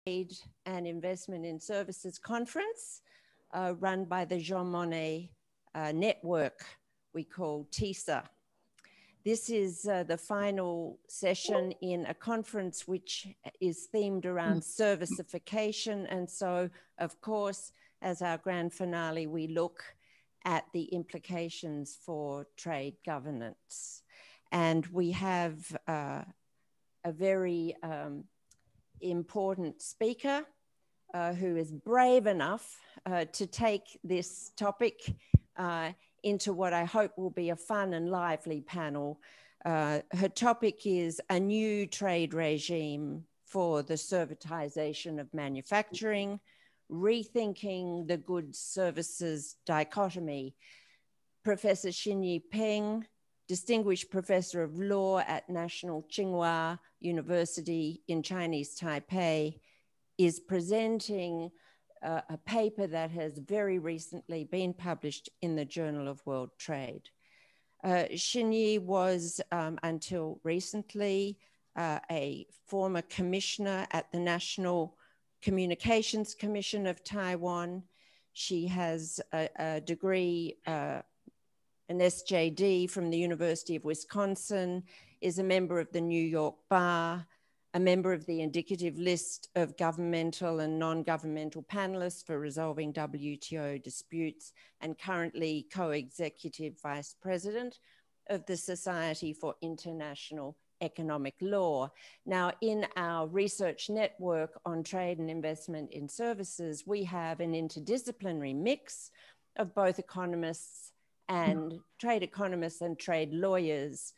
Trade and Investment in Services Conference run by the Jean Monnet network we call TIISA. This is the final session in a conference which is themed around servicification. And so, of course, as our grand finale, we look at the implications for trade governance. And we have a very important speaker who is brave enough to take this topic into what I hope will be a fun and lively panel. Her topic is a new trade regime for the servitization of manufacturing, rethinking the goods services dichotomy. Professor Xinyi Peng, Distinguished Professor of Law at National Tsinghua University in Chinese Taipei, is presenting a paper that has very recently been published in the Journal of World Trade. Xinyi was, until recently, a former commissioner at the National Communications Commission of Taiwan. She has a degree, an SJD from the University of Wisconsin, is a member of the New York Bar, a member of the indicative list of governmental and non-governmental panelists for resolving WTO disputes, and currently co-executive vice president of the Society for International Economic Law. Now, in our research network on trade and investment in services, we have an interdisciplinary mix of both economists and trade lawyers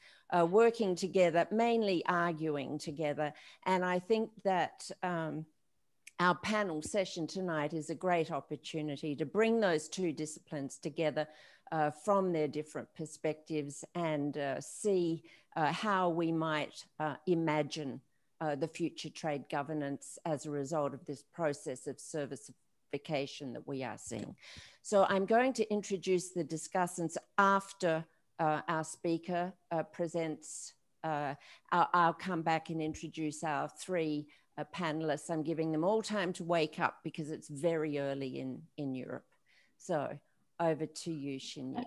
working together, mainly arguing together. And I think that our panel session tonight is a great opportunity to bring those two disciplines together from their different perspectives and see how we might imagine the future trade governance as a result of this process of servicification that we are seeing. So I'm going to introduce the discussants after our speaker presents. I'll come back and introduce our three panelists. I'm giving them all time to wake up because it's very early in Europe. So over to you, Xinyi.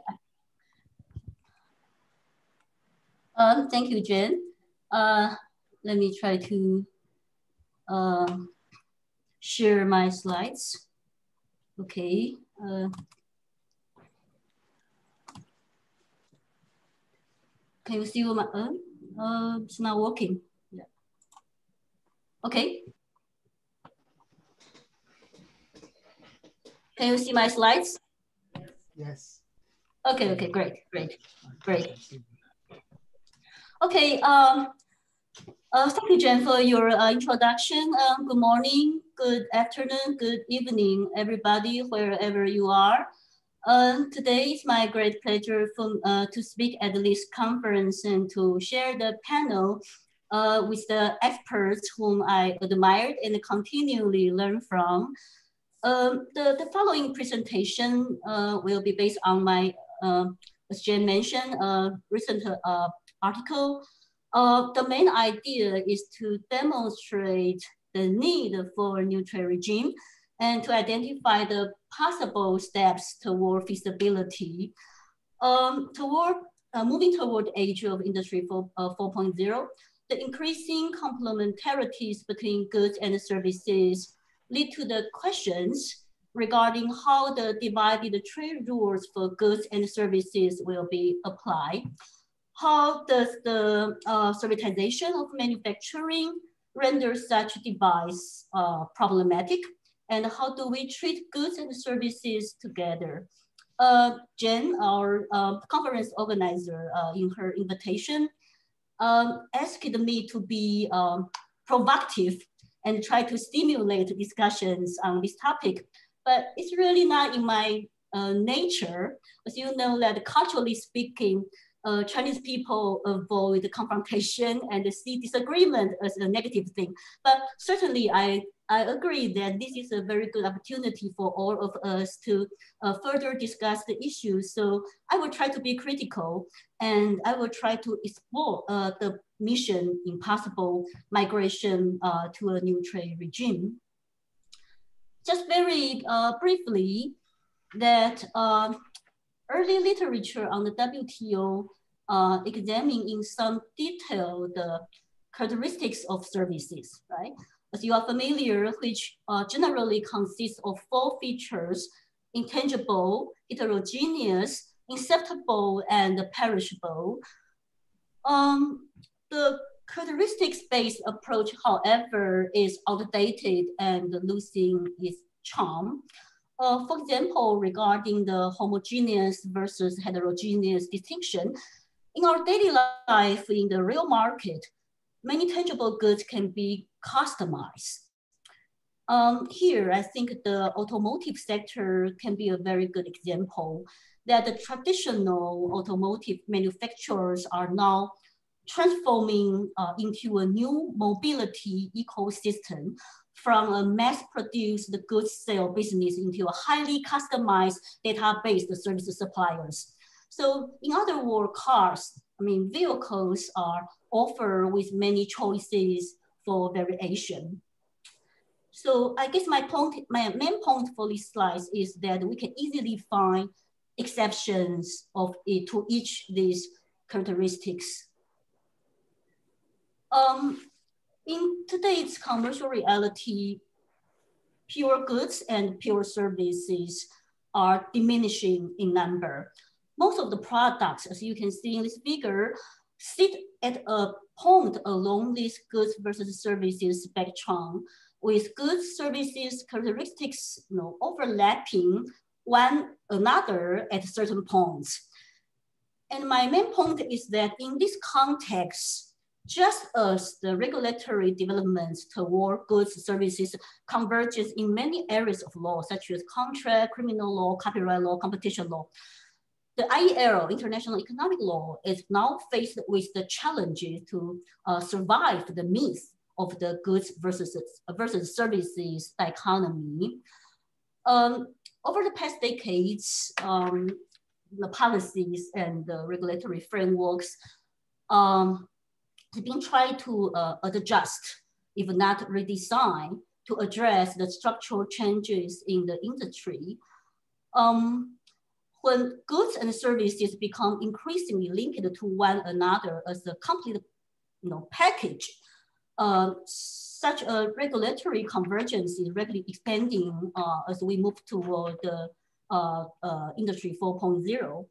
Thank you, Jen. Let me try to share my slides. Okay. Can you see my, it's not working. Yeah. Okay. Can you see my slides? Yes. Okay, okay, great. Okay, thank you, Jen, for your introduction. Good morning, good afternoon, good evening, everybody, wherever you are. Today is my great pleasure to speak at this conference and to share the panel with the experts whom I admired and continually learn from. The following presentation will be based on my, as Jen mentioned, recent article. The main idea is to demonstrate the need for a new trade regime and to identify the possible steps toward feasibility. Moving toward the age of Industry 4.0, the increasing complementarities between goods and services lead to the questions regarding how the divided trade rules for goods and services will be applied. How does the servitization of manufacturing render such device problematic? And how do we treat goods and services together? Jen, our conference organizer, in her invitation, asked me to be provocative and try to stimulate discussions on this topic. But it's really not in my nature. As you know, that culturally speaking, Chinese people avoid confrontation and see disagreement as a negative thing. But certainly I agree that this is a very good opportunity for all of us to further discuss the issues. So I will try to be critical and I will try to explore the mission in possible migration to a new trade regime. Just very briefly, that early literature on the WTO examining in some detail the characteristics of services, right? As you are familiar, which generally consists of 4 features: intangible, heterogeneous, inceptible, and perishable. The characteristics-based approach, however, is outdated and losing its charm. For example, regarding the homogeneous versus heterogeneous distinction, in our daily life, in the real market, many tangible goods can be customized. Here, I think the automotive sector can be a very good example that the traditional automotive manufacturers are now transforming into a new mobility ecosystem, from a mass-produced goods sale business into a highly customized data-based service suppliers. So in other words, cars, vehicles are offered with many choices for variation. So I guess my main point for this slide is that we can easily find exceptions to each of these characteristics. In today's commercial reality, pure goods and pure services are diminishing in number. Most of the products, as you can see in this figure, sit at a point along this goods versus services spectrum, with goods services characteristics overlapping one another at certain points. And my main point is that in this context, just as the regulatory developments toward goods services converges in many areas of law, such as contract, criminal law, copyright law, competition law, the IEL, International Economic Law, is now faced with the challenges to survive the myth of the goods versus services dichotomy. Over the past decades, the policies and the regulatory frameworks have been trying to adjust, if not redesign, to address the structural changes in the industry. When goods and services become increasingly linked to one another as a complete package, such a regulatory convergence is rapidly expanding as we move toward the Industry 4.0.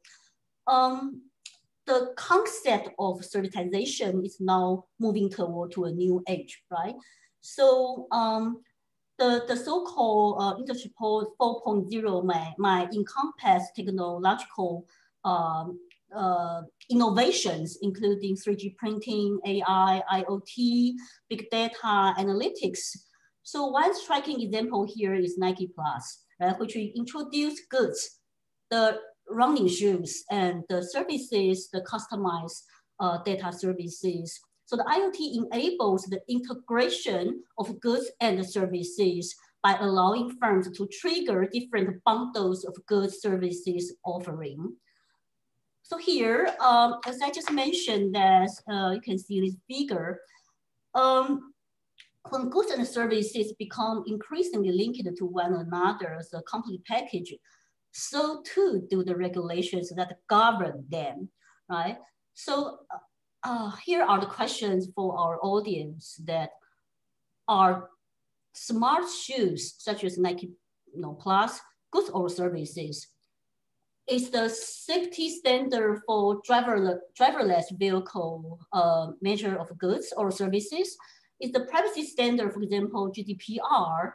The concept of servitization is now moving toward to a new age, right? So the so-called Industry 4.0 might encompass technological innovations, including 3D printing, AI, IoT, big data, analytics. So one striking example here is Nike Plus, which we introduced goods, the running shoes, and the services, the customized data services. So the IoT enables the integration of goods and services by allowing firms to trigger different bundles of goods services offering. So here, as I just mentioned, that you can see this figure, when goods and services become increasingly linked to one another as a complete package, so too do the regulations that govern them, right? So here are the questions for our audience: that are smart shoes, such as Nike Plus, goods or services? Is the safety standard for driverless vehicle measure of goods or services? Is the privacy standard, for example, GDPR,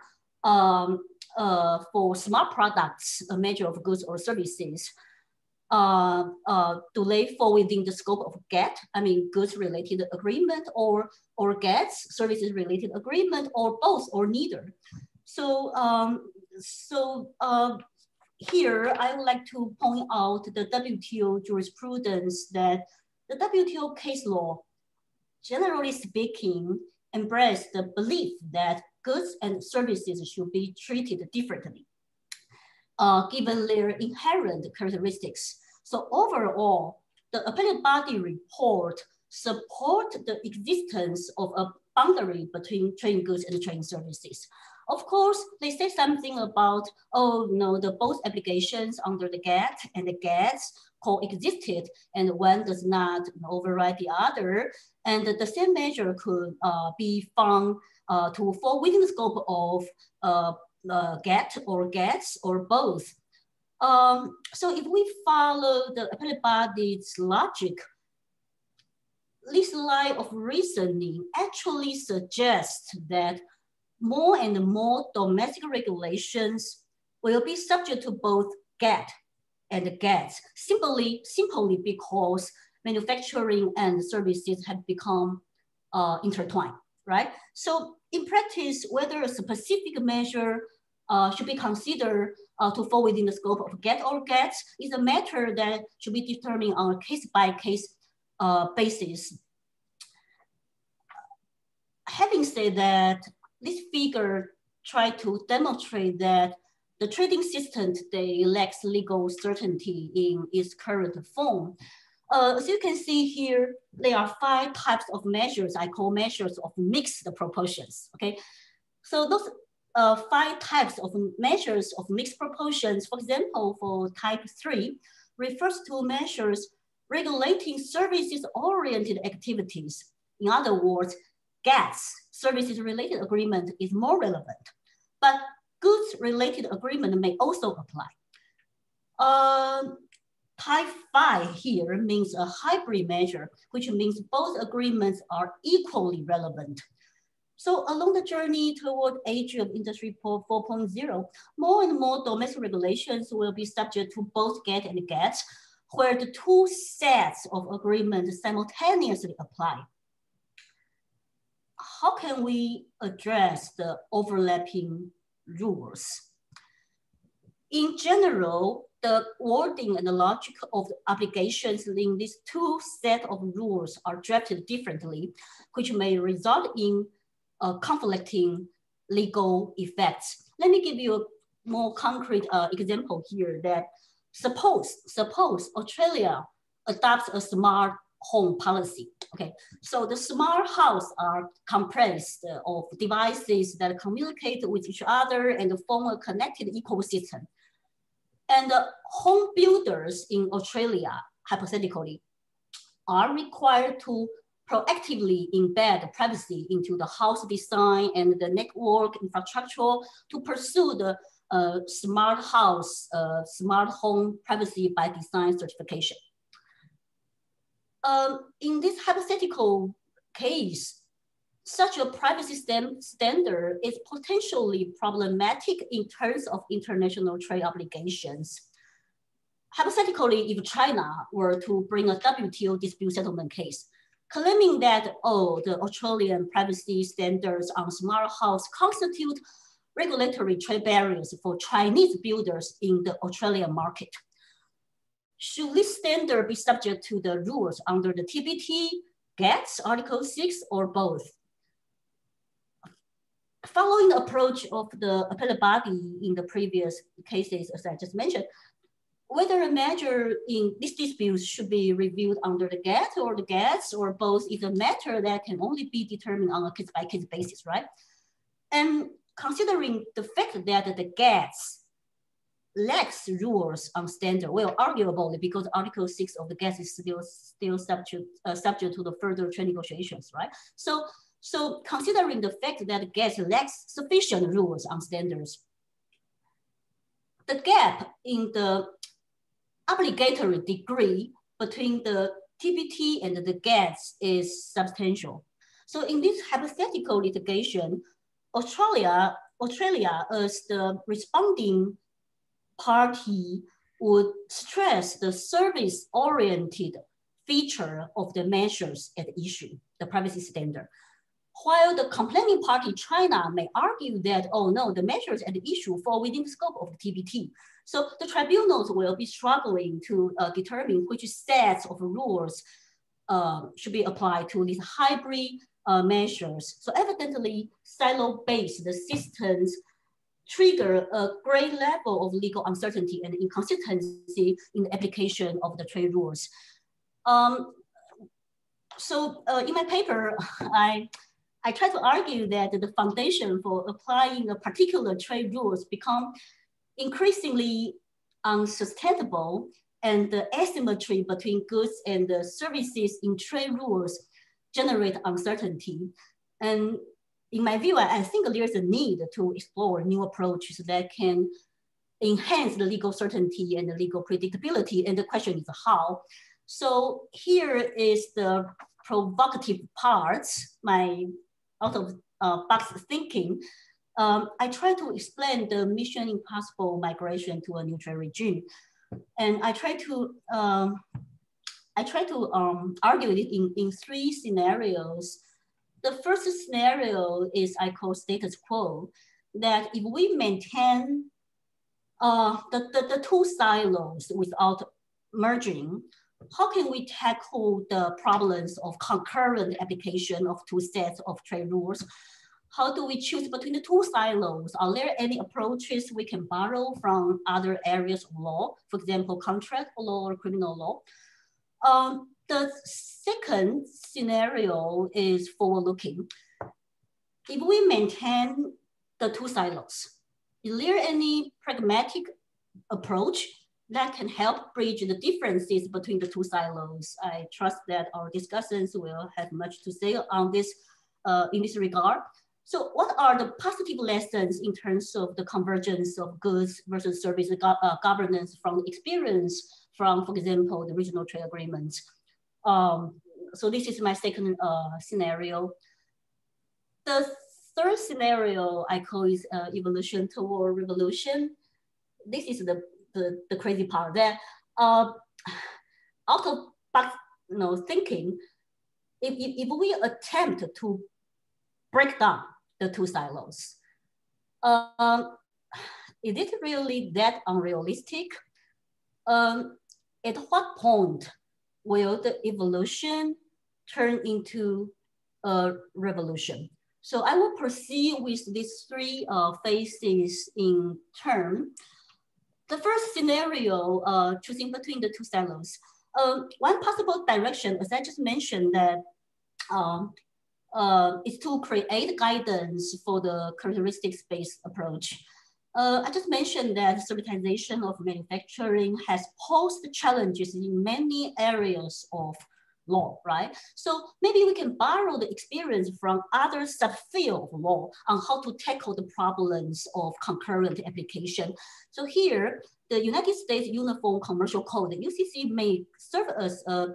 for smart products a measure of goods or services? Do they fall within the scope of GATT, goods related agreement, or GATT's services related agreement, or both or neither? So, here, I would like to point out the WTO jurisprudence, that the WTO case law, generally speaking, embrace the belief that goods and services should be treated differently, given their inherent characteristics. So overall, the appellate body report support the existence of a boundary between trading goods and trading services. Of course, they say something about, oh no, the both applications under the GATT and the GATS coexisted, and one does not override the other, and the same measure could be found to fall within the scope of GATT or GATS or both. So if we follow the appellate body's logic, this line of reasoning actually suggests that more and more domestic regulations will be subject to both GATT and GATS, simply because manufacturing and services have become intertwined, right? So in practice, whether a specific measure should be considered to fall within the scope of GATT or GATS is a matter that should be determined on a case-by-case basis. Having said that, this figure tried to demonstrate that the trading system today lacks legal certainty in its current form. As you can see here, there are 5 types of measures I call measures of mixed proportions, okay? So those 5 types of measures of mixed proportions, for example, for type 3, refers to measures regulating services-oriented activities. In other words, GATS, services-related agreement, is more relevant, but goods-related agreement may also apply. Type 5 here means a hybrid measure, which means both agreements are equally relevant. So along the journey toward age of Industry 4.0, more and more domestic regulations will be subject to both GATT and GATS, where the 2 sets of agreements simultaneously apply. How can we address the overlapping rules? In general, the wording and the logic of the applications in these 2 sets of rules are drafted differently, which may result in conflicting legal effects. Let me give you a more concrete example here that suppose Australia adopts a smart home policy. Okay, so the smart house are comprised of devices that communicate with each other and form a connected ecosystem. And the home builders in Australia, hypothetically, are required to proactively embed privacy into the house design and the network infrastructure to pursue the smart house, smart home privacy by design certification. In this hypothetical case, such a privacy standard is potentially problematic in terms of international trade obligations. Hypothetically, if China were to bring a WTO dispute settlement case, claiming that, oh, the Australian privacy standards on smart house constitute regulatory trade barriers for Chinese builders in the Australian market. Should this standard be subject to the rules under the TPT, GATS, Article 6, or both? Following the approach of the appellate body in the previous cases, as I just mentioned, whether a measure in these disputes should be reviewed under the GATT or the GATS or both is a matter that can only be determined on a case-by-case basis, right? And considering the fact that the GATS lacks rules on standard, well, arguably because Article 6 of the GATS is still subject to the further trade negotiations, right? So considering the fact that GATS lacks sufficient rules on standards, the gap in the obligatory degree between the TPT and the GATS is substantial. So in this hypothetical litigation, Australia as the responding party would stress the service-oriented feature of the measures at issue, the privacy standard. While the complaining party, China, may argue that, oh no, the measures at issue fall within the scope of the TPT. So the tribunals will be struggling to determine which sets of rules should be applied to these hybrid measures. So evidently, silo-based systems trigger a great level of legal uncertainty and inconsistency in the application of the trade rules. So in my paper, I I try to argue that the foundation for applying a particular trade rules become increasingly unsustainable, and the asymmetry between goods and the services in trade rules generate uncertainty. And in my view, I think there's a need to explore new approaches that can enhance the legal certainty and the legal predictability. And the question is how. So here is the provocative parts, my out of box thinking. I try to explain the Mission Impossible migration to a neutral regime. And I try to argue it in three scenarios. The first scenario is I call status quo, that if we maintain the two silos without merging, how can we tackle the problems of concurrent application of two sets of trade rules? How do we choose between the two silos? Are there any approaches we can borrow from other areas of law, for example, contract law or criminal law? The second scenario is forward-looking. If we maintain the two silos, is there any pragmatic approach that can help bridge the differences between the two silos? I trust that our discussions will have much to say on this in this regard. So what are the positive lessons in terms of the convergence of goods versus service governance from experience from, for example, the regional trade agreements? So this is my second scenario. The third scenario I call is evolution toward revolution. This is the crazy part that out of box thinking, if we attempt to break down the two silos, is it really that unrealistic? At what point will the evolution turn into a revolution? So I will proceed with these three phases in turn. The first scenario, choosing between the two silos. One possible direction, as I just mentioned, that is to create guidance for the characteristics-based approach. I just mentioned that servitization of manufacturing has posed challenges in many areas of law, right? So maybe we can borrow the experience from other subfields of law on how to tackle the problems of concurrent application. So here, the United States Uniform Commercial Code, the UCC, may serve as a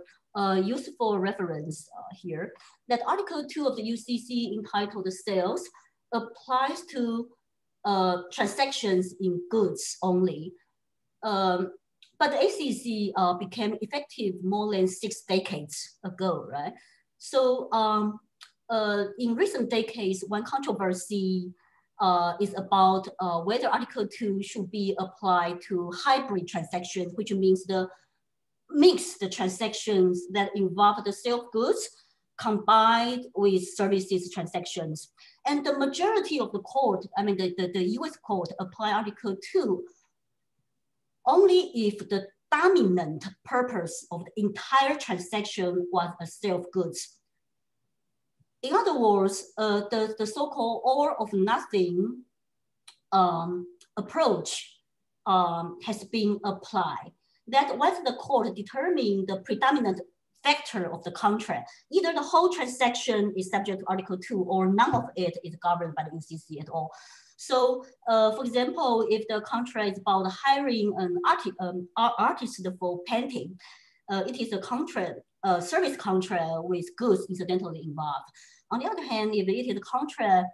useful reference here, that Article 2 of the UCC entitled Sales applies to transactions in goods only. But the ACC became effective more than 6 decades ago, right? So in recent decades, one controversy is about whether Article 2 should be applied to hybrid transactions, which means the mixed transactions that involve the sale of goods combined with services transactions. And the majority of the court, I mean the US court, apply Article 2 only if the dominant purpose of the entire transaction was a sale of goods. In other words, the so-called all of nothing approach has been applied. That once the court determined the predominant factor of the contract, either the whole transaction is subject to Article 2 or none of it is governed by the UCC at all. So, for example, if the contract is about hiring an artist for painting, it is a contract, service contract with goods incidentally involved. On the other hand, if it is a contract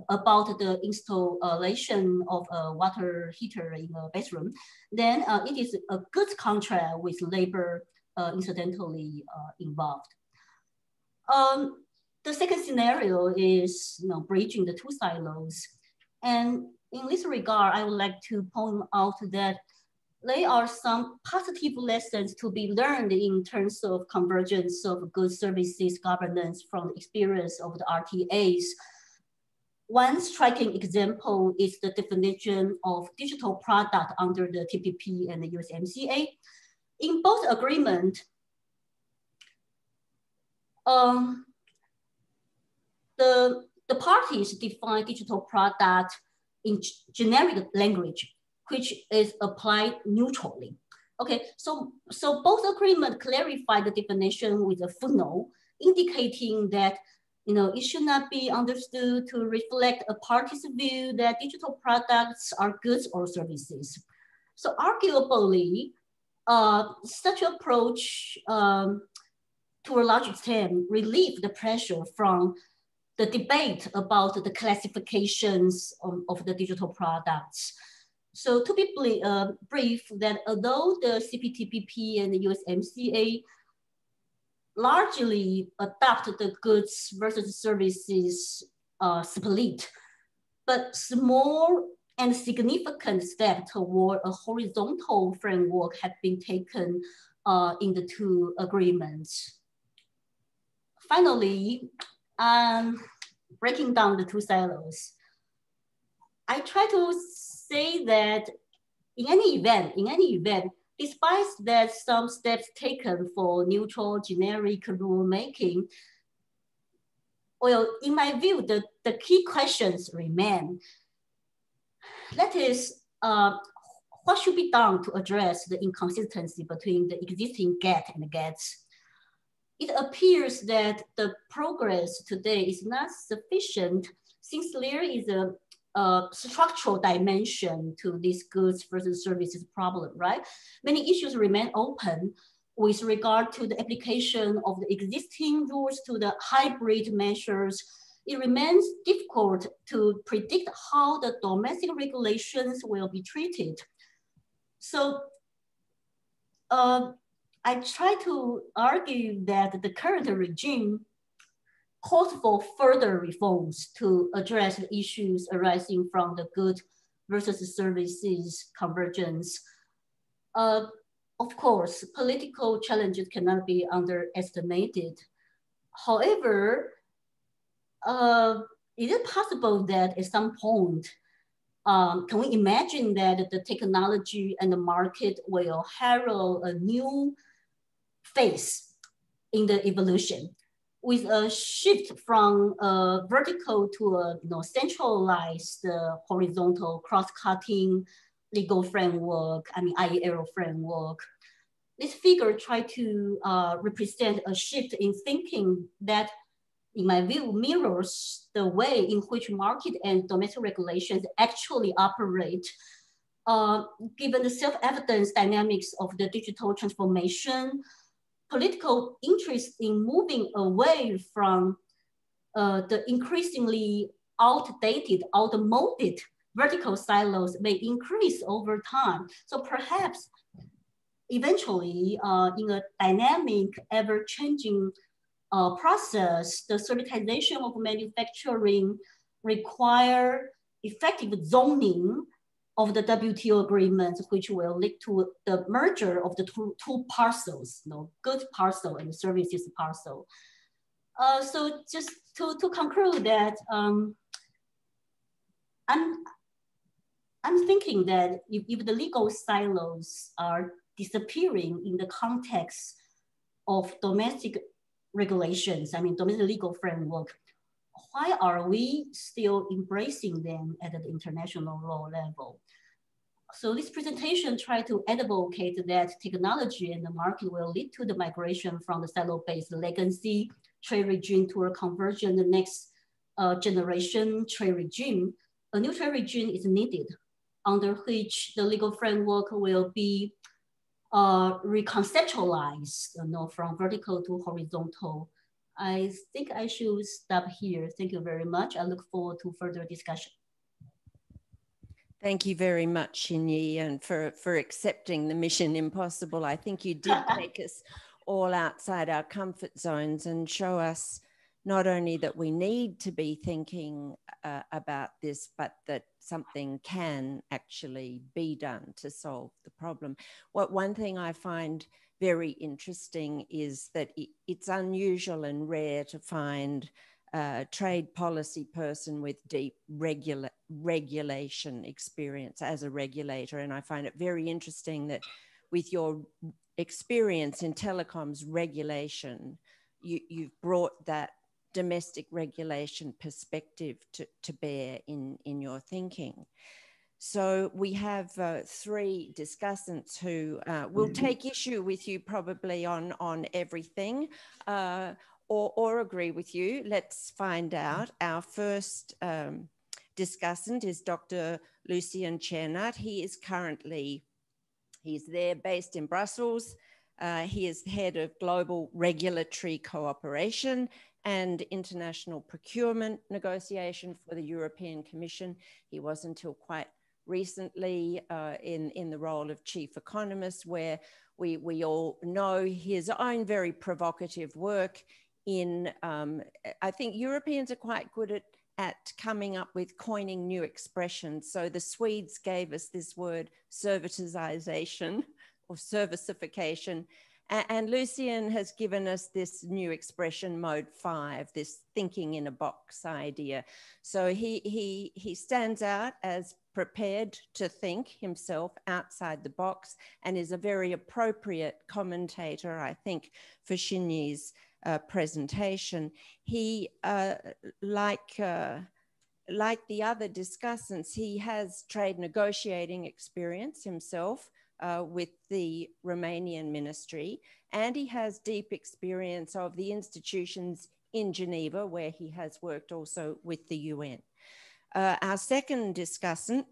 about the installation of a water heater in a bathroom, then it is a goods contract with labor incidentally involved. The second scenario is bridging the two silos. And in this regard, I would like to point out that there are some positive lessons to be learned in terms of convergence of goods services governance from the experience of the RTAs. One striking example is the definition of digital product under the TPP and the USMCA. In both agreements, the parties define digital product in generic language, which is applied neutrally. Okay, so both agreement clarify the definition with a footnote, indicating that it should not be understood to reflect a party's view that digital products are goods or services. So arguably, such approach to a large extent relieve the pressure from the debate about the classifications of the digital products. So to be brief, that although the CPTPP and the USMCA largely adopt the goods versus services split, but small and significant steps toward a horizontal framework have been taken in the two agreements. Finally, breaking down the two silos, I try to say that in any event, despite that some steps taken for neutral generic rulemaking, well, in my view, the key questions remain. That is, what should be done to address the inconsistency between the existing GATT and GATS? It appears that the progress today is not sufficient since there is a structural dimension to this goods versus services problem, right? Many issues remain open with regard to the application of the existing rules to the hybrid measures. It remains difficult to predict how the domestic regulations will be treated. So I try to argue that the current regime calls for further reforms to address the issues arising from the goods versus services convergence. Of course, political challenges cannot be underestimated. However, is it possible that at some point, can we imagine that the technology and the market will herald a new phase in the evolution with a shift from vertical to a centralized horizontal cross-cutting legal framework, IEL framework? This figure tries to represent a shift in thinking that, in my view, mirrors the way in which market and domestic regulations actually operate. Given the self-evident dynamics of the digital transformation, political interest in moving away from the increasingly outmoded vertical silos may increase over time. So perhaps eventually in a dynamic, ever-changing process, the servitization of manufacturing require effective zoning of the WTO agreements, which will lead to the merger of the two parcels, goods parcel and services parcel. So just to conclude that, I'm thinking that if the legal silos are disappearing in the context of domestic regulations, domestic legal framework, why are we still embracing them at the international law level? So this presentation tried to advocate that technology and the market will lead to the migration from the silo-based legacy trade regime to a conversion, the next generation trade regime. A new trade regime is needed, under which the legal framework will be reconceptualized from vertical to horizontal. I think I should stop here. Thank you very much. I look forward to further discussion. Thank you very much, Xinyi, and for accepting the mission impossible. I think you did take us all outside our comfort zones and show us not only that we need to be thinking about this, but that something can actually be done to solve the problem. One thing I find very interesting is that it's unusual and rare to find a trade policy person with deep regulation experience as a regulator. And I find it very interesting that with your experience in telecoms regulation, you've brought that domestic regulation perspective to bear in your thin. So we have three discussants who will take issue with you probably on everything or agree with you. Let's find out. Our first discussant is Dr. Lucien Chernat. He's there based in Brussels. He is head of Global Regulatory Cooperation and International Procurement Negotiation for the European Commission. He was until quite recently in the role of chief economist, where we all know his own very provocative work in, I think Europeans are quite good at coming up with coining new expressions. So the Swedes gave us this word servitization or servicification. And Lucien has given us this new expression, mode 5, this thinking in a box idea. So he stands out as prepared to think himself outside the box and is a very appropriate commentator, I think, for Xinyi's presentation. He, like the other discussants, he has trade negotiating experience himself with the Romanian ministry, and he has deep experience of the institutions in Geneva, where he has worked also with the UN. Our second discussant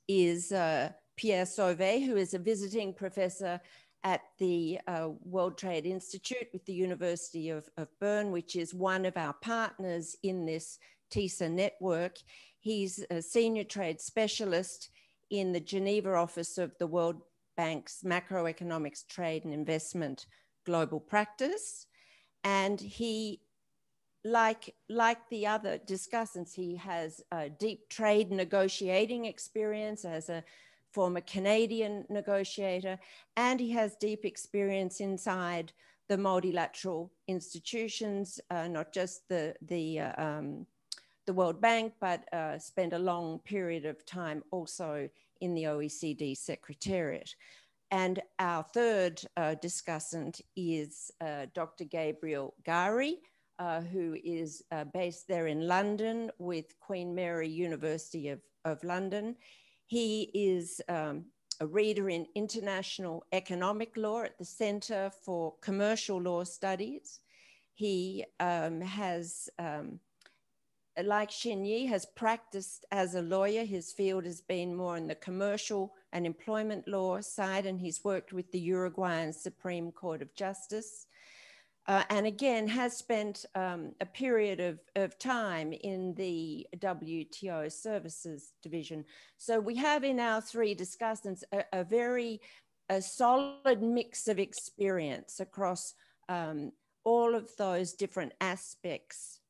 is Pierre Sauvé, who is a visiting professor at the World Trade Institute with the University of Bern, which is one of our partners in this TIISA network. He's a senior trade specialist in the Geneva office of the World Bank's Macroeconomics, Trade and Investment Global Practice. And he, like the other discussants, he has a deep trade negotiating experience as a former Canadian negotiator, and he has deep experience inside the multilateral institutions, not just the World Bank, but spent a long period of time also in the OECD Secretariat. And our third discussant is Dr. Gabriel Gari, who is based there in London with Queen Mary University of London. He is a reader in international economic law at the Center for Commercial Law Studies. He has, like Xinyi, has practiced as a lawyer. His field has been more in the commercial and employment law side, and he's worked with the Uruguayan Supreme Court of Justice. And again, has spent a period of time in the WTO Services Division. So we have in our three discussants a very solid mix of experience across all of those different aspects.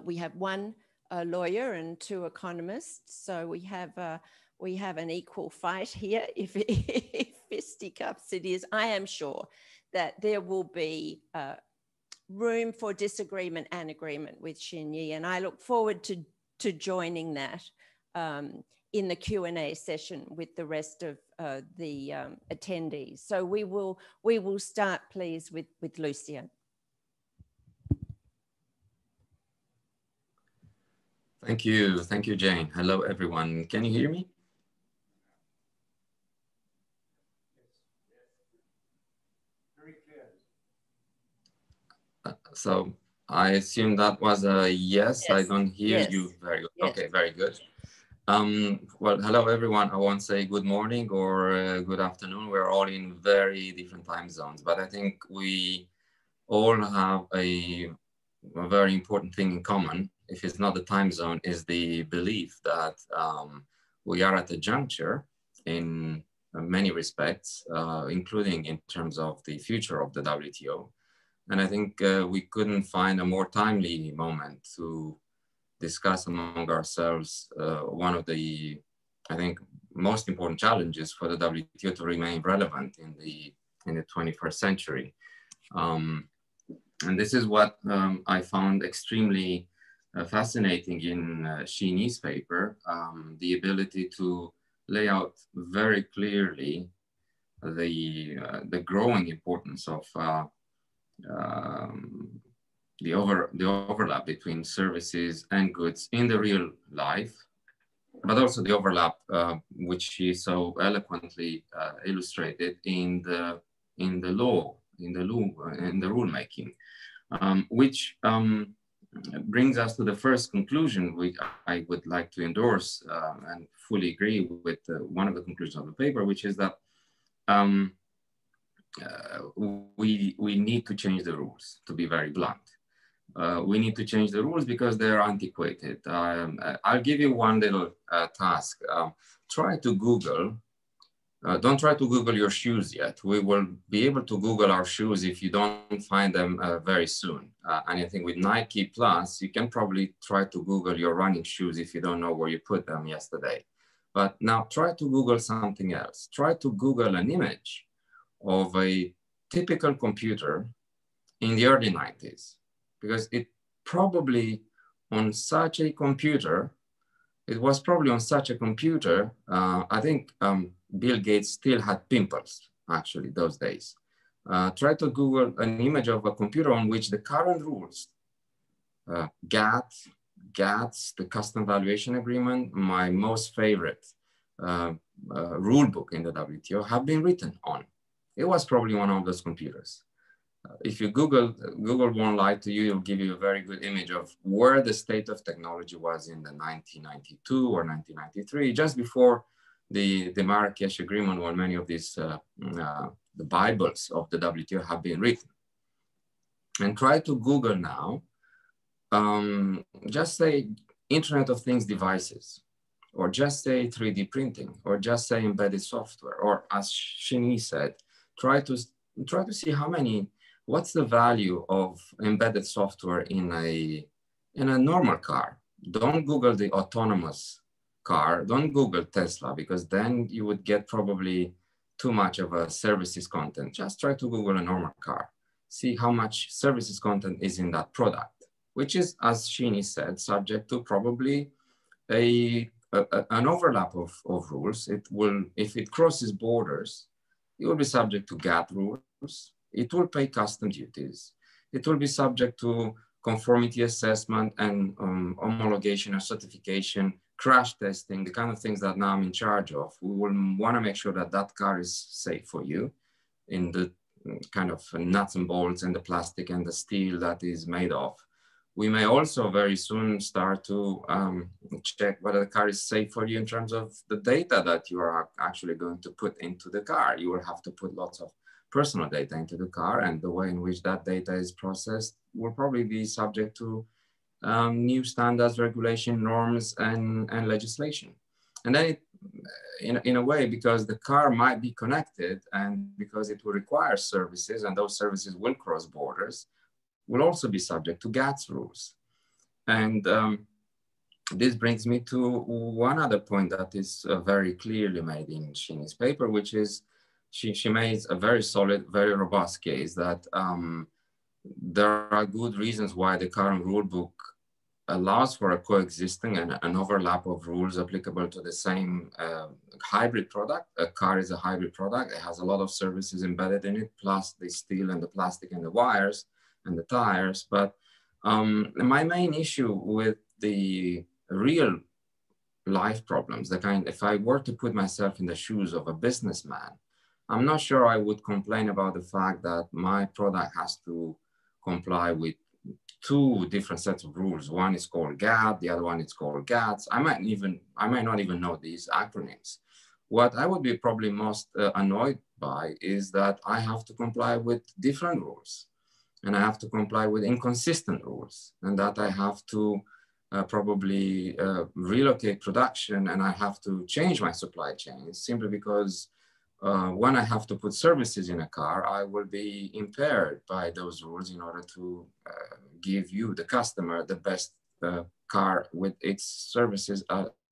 We have one lawyer and two economists, so we have an equal fight here. If fisticuffs it is, I am sure that there will be room for disagreement and agreement with Xinyi, and I look forward to joining that in the Q&A session with the rest of the attendees. So we will start, please, with Lucien. Thank you, Jane. Hello, everyone. Can you hear me? So I assume that was a yes. Yes. I don't hear you very good. Yes. Okay, very good. Well, hello, everyone. I won't say good morning or good afternoon. We're all in very different time zones, but I think we all have a very important thing in common. If it's not the time zone, is the belief that we are at a juncture in many respects, including in terms of the future of the WTO. And I think we couldn't find a more timely moment to discuss among ourselves one of the, I think, most important challenges for the WTO to remain relevant in the 21st century. And this is what I found extremely fascinating in Xinyi's paper, the ability to lay out very clearly the growing importance of the overlap between services and goods in the real life, but also the overlap which she so eloquently illustrated in the rulemaking, which brings us to the first conclusion, which I would like to endorse and fully agree with one of the conclusions of the paper, which is that we need to change the rules, to be very blunt. We need to change the rules because they're antiquated. I'll give you one little task. Try to Google. Don't try to Google your shoes yet. We will be able to Google our shoes if you don't find them very soon. And I think with Nike Plus, you can probably try to Google your running shoes if you don't know where you put them yesterday. But now try to Google something else. Try to Google an image of a typical computer in the early 90s, because it probably on such a computer, I think Bill Gates still had pimples, actually, those days. Try to Google an image of a computer on which the current rules, GATS, the Custom Valuation Agreement, my most favorite rule book in the WTO, have been written on. It was probably one of those computers. If you Google won't lie to you, it'll give you a very good image of where the state of technology was in the 1992 or 1993, just before the Marrakesh Agreement, when many of these, the Bibles of the WTO have been written. And try to Google now, just say Internet of Things devices, or just say 3D printing, or just say embedded software, or as Shini said, try to see what's the value of embedded software in a normal car. Don't Google the autonomous car, don't Google Tesla, because then you would get probably too much of a services content. Just try to Google a normal car. See how much services content is in that product, which is, as Shini said, subject to probably an overlap of rules. It will, if it crosses borders, it will be subject to GATT rules. It will pay custom duties. It will be subject to conformity assessment and homologation or certification, crash testing, the kind of things that now I'm in charge of. We will want to make sure that that car is safe for you in the kind of nuts and bolts and the plastic and the steel that is made of. We may also very soon start to check whether the car is safe for you in terms of the data that you are actually going to put into the car. You will have to put lots of personal data into the car, and the way in which that data is processed will probably be subject to new standards, regulation, norms, and legislation. And then it, in a way, because the car might be connected and because it will require services, and those services will cross borders, will also be subject to GATS rules. And this brings me to one other point that is very clearly made in Shini's paper, which is she made a very solid, very robust case that there are good reasons why the current rule book allows for a coexisting and an overlap of rules applicable to the same hybrid product. A car is a hybrid product. It has a lot of services embedded in it, plus the steel and the plastic and the wires and the tires. But my main issue with the real life problems, the kind, if I were to put myself in the shoes of a businessman, I'm not sure I would complain about the fact that my product has to comply with two different sets of rules. One is called GATT, the other one is called GATS. I might not even know these acronyms. What I would be probably most annoyed by is that I have to comply with different rules, and I have to comply with inconsistent rules, and that I have to probably relocate production, and I have to change my supply chain simply because when I have to put services in a car, I will be impaired by those rules in order to give you, the customer, the best car with its services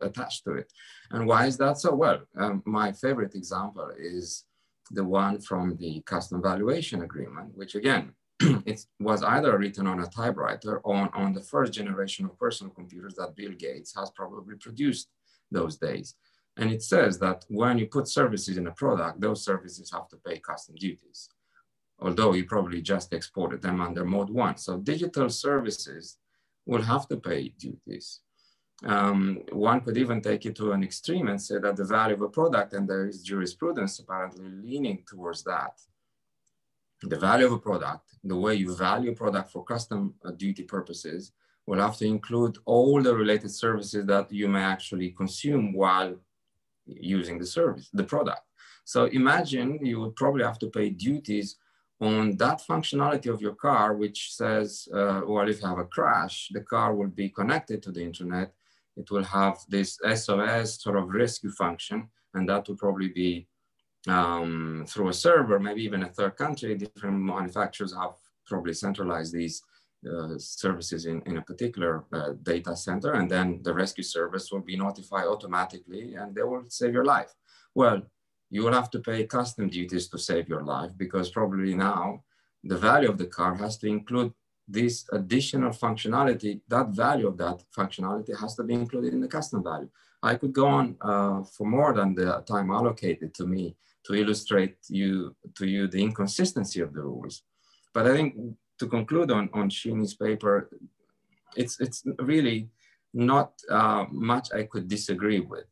attached to it. And why is that so? Well, my favorite example is the one from the Custom Valuation Agreement, which again, it was either written on a typewriter or on the first generation of personal computers that Bill Gates has probably produced those days. And it says that when you put services in a product, those services have to pay custom duties. although you probably just exported them under mode 1. So digital services will have to pay duties. One could even take it to an extreme and say that the value of a product, and there is jurisprudence apparently leaning towards that, the value of a product, the way you value a product for custom duty purposes, will have to include all the related services that you may actually consume while using the service, the product. So imagine you would probably have to pay duties on that functionality of your car, which says, well, if you have a crash, the car will be connected to the internet. It will have this SOS sort of rescue function, and that will probably be through a server, maybe even a third country. Different manufacturers have probably centralized these services in a particular data center, and then the rescue service will be notified automatically and they will save your life. Well, you will have to pay custom duties to save your life, because probably now the value of the car has to include this additional functionality. That value of that functionality has to be included in the custom value. I could go on for more than the time allocated to me to illustrate to you the inconsistency of the rules. But I think to conclude on Shini's paper, it's really not much I could disagree with.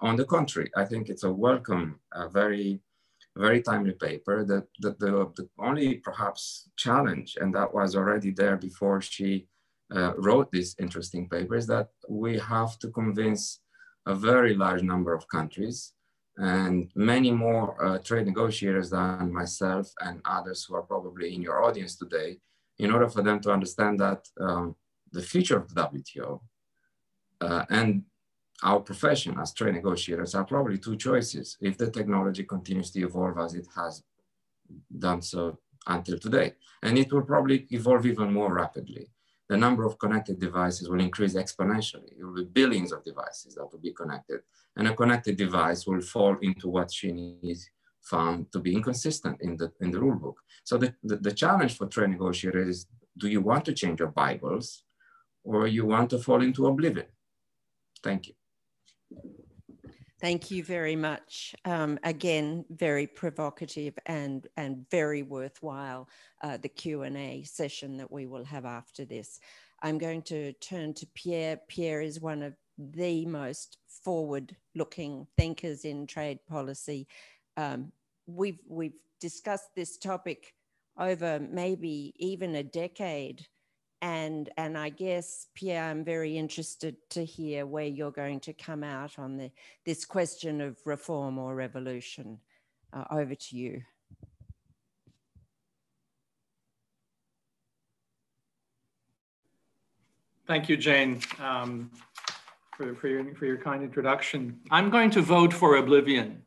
On the contrary, I think it's a welcome, very, very timely paper. The only perhaps challenge, and that was already there before she wrote this interesting paper, is that we have to convince a very large number of countries and many more trade negotiators than myself and others who are probably in your audience today, in order for them to understand that the future of the WTO and our profession as trade negotiators are probably two choices if the technology continues to evolve as it has done so until today. And it will probably evolve even more rapidly. The number of connected devices will increase exponentially. It will be billions of devices that will be connected. And a connected device will fall into what Shini found to be inconsistent in the rule book. So the challenge for trade negotiators is, do you want to change your Bibles, or you want to fall into oblivion? Thank you. Thank you very much. Again, very provocative and very worthwhile, the Q&A session that we will have after this. I'm going to turn to Pierre. Pierre is one of the most forward-looking thinkers in trade policy. We've discussed this topic over maybe even a decade. And I guess, Pierre, I'm very interested to hear where you're going to come out on this question of reform or revolution. Over to you. Thank you, Jane, for your kind introduction. I'm going to vote for oblivion.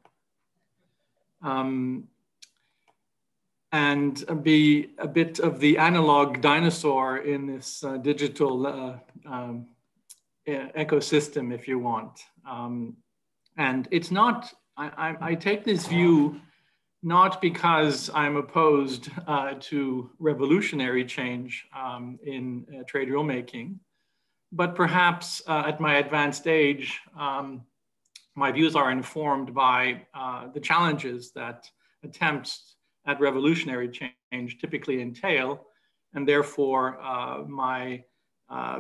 And be a bit of the analog dinosaur in this digital ecosystem, if you want. And it's not, I take this view not because I'm opposed to revolutionary change in trade rulemaking, but perhaps at my advanced age, my views are informed by the challenges that attempts at revolutionary change typically entail. And therefore, my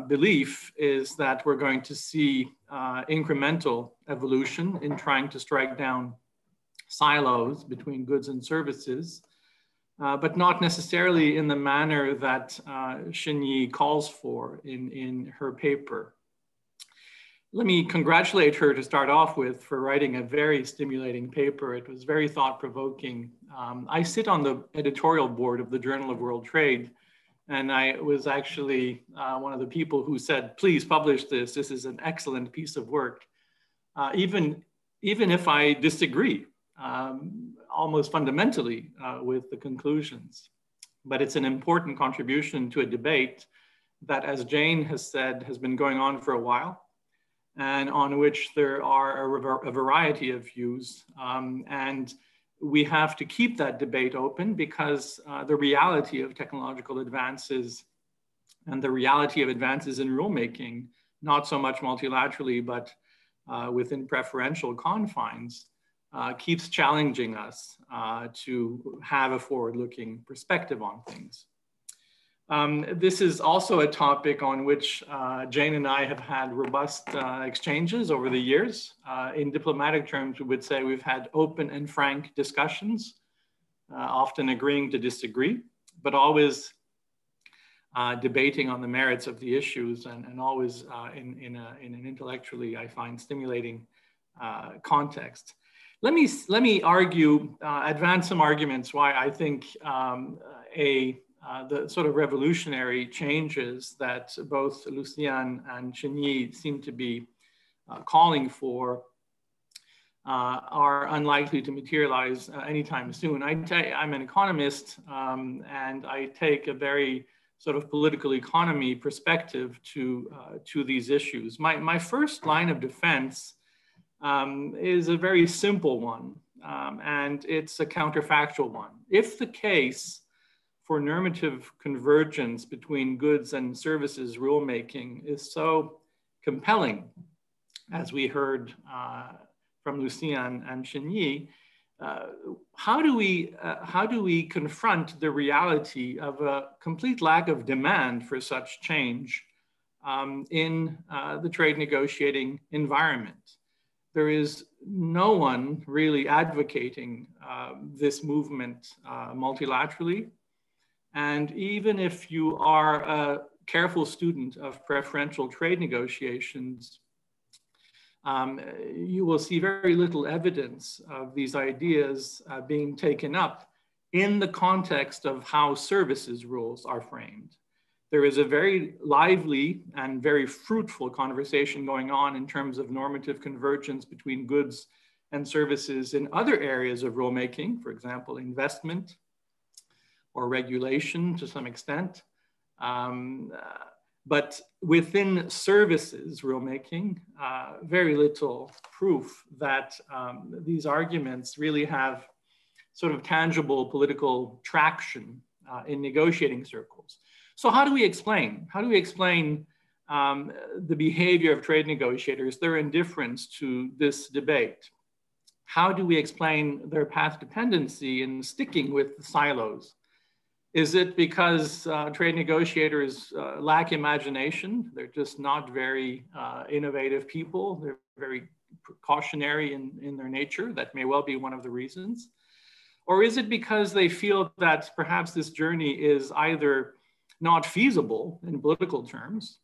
belief is that we're going to see incremental evolution in trying to strike down silos between goods and services, but not necessarily in the manner that Xinyi calls for in her paper. Let me congratulate her to start off with for writing a very stimulating paper. It was very thought-provoking. I sit on the editorial board of the Journal of World Trade, and I was actually one of the people who said, please publish this. This is an excellent piece of work. Even if I disagree almost fundamentally with the conclusions. But it's an important contribution to a debate that, as Jane has said, has been going on for a while, and on which there are a variety of views. And we have to keep that debate open, because the reality of technological advances and the reality of advances in rulemaking, not so much multilaterally, but within preferential confines, keeps challenging us to have a forward-looking perspective on things. This is also a topic on which Jane and I have had robust exchanges over the years. In diplomatic terms, we would say we've had open and frank discussions, often agreeing to disagree, but always debating on the merits of the issues and always in an intellectually, I find, stimulating context. Let me argue, advance some arguments why I think the sort of revolutionary changes that both Lucian and Chenyi seem to be calling for are unlikely to materialize anytime soon. I'm an economist, and I take a very sort of political economy perspective to these issues. My first line of defense is a very simple one, and it's a counterfactual one. If the case for normative convergence between goods and services rulemaking is so compelling, as we heard from Lucian and Chenyi, how do we confront the reality of a complete lack of demand for such change in the trade negotiating environment? There is no one really advocating this movement multilaterally. And even if you are a careful student of preferential trade negotiations, you will see very little evidence of these ideas being taken up in the context of how services rules are framed. There is a very lively and very fruitful conversation going on in terms of normative convergence between goods and services in other areas of rulemaking, for example, investment or regulation to some extent. But within services rulemaking, very little proof that these arguments really have sort of tangible political traction in negotiating circles. So how do we explain? How do we explain the behavior of trade negotiators, their indifference to this debate? How do we explain their path dependency in sticking with the silos? Is it because trade negotiators lack imagination? They're just not very innovative people. They're very precautionary in their nature. That may well be one of the reasons. Or is it because they feel that perhaps this journey is either not feasible in political terms,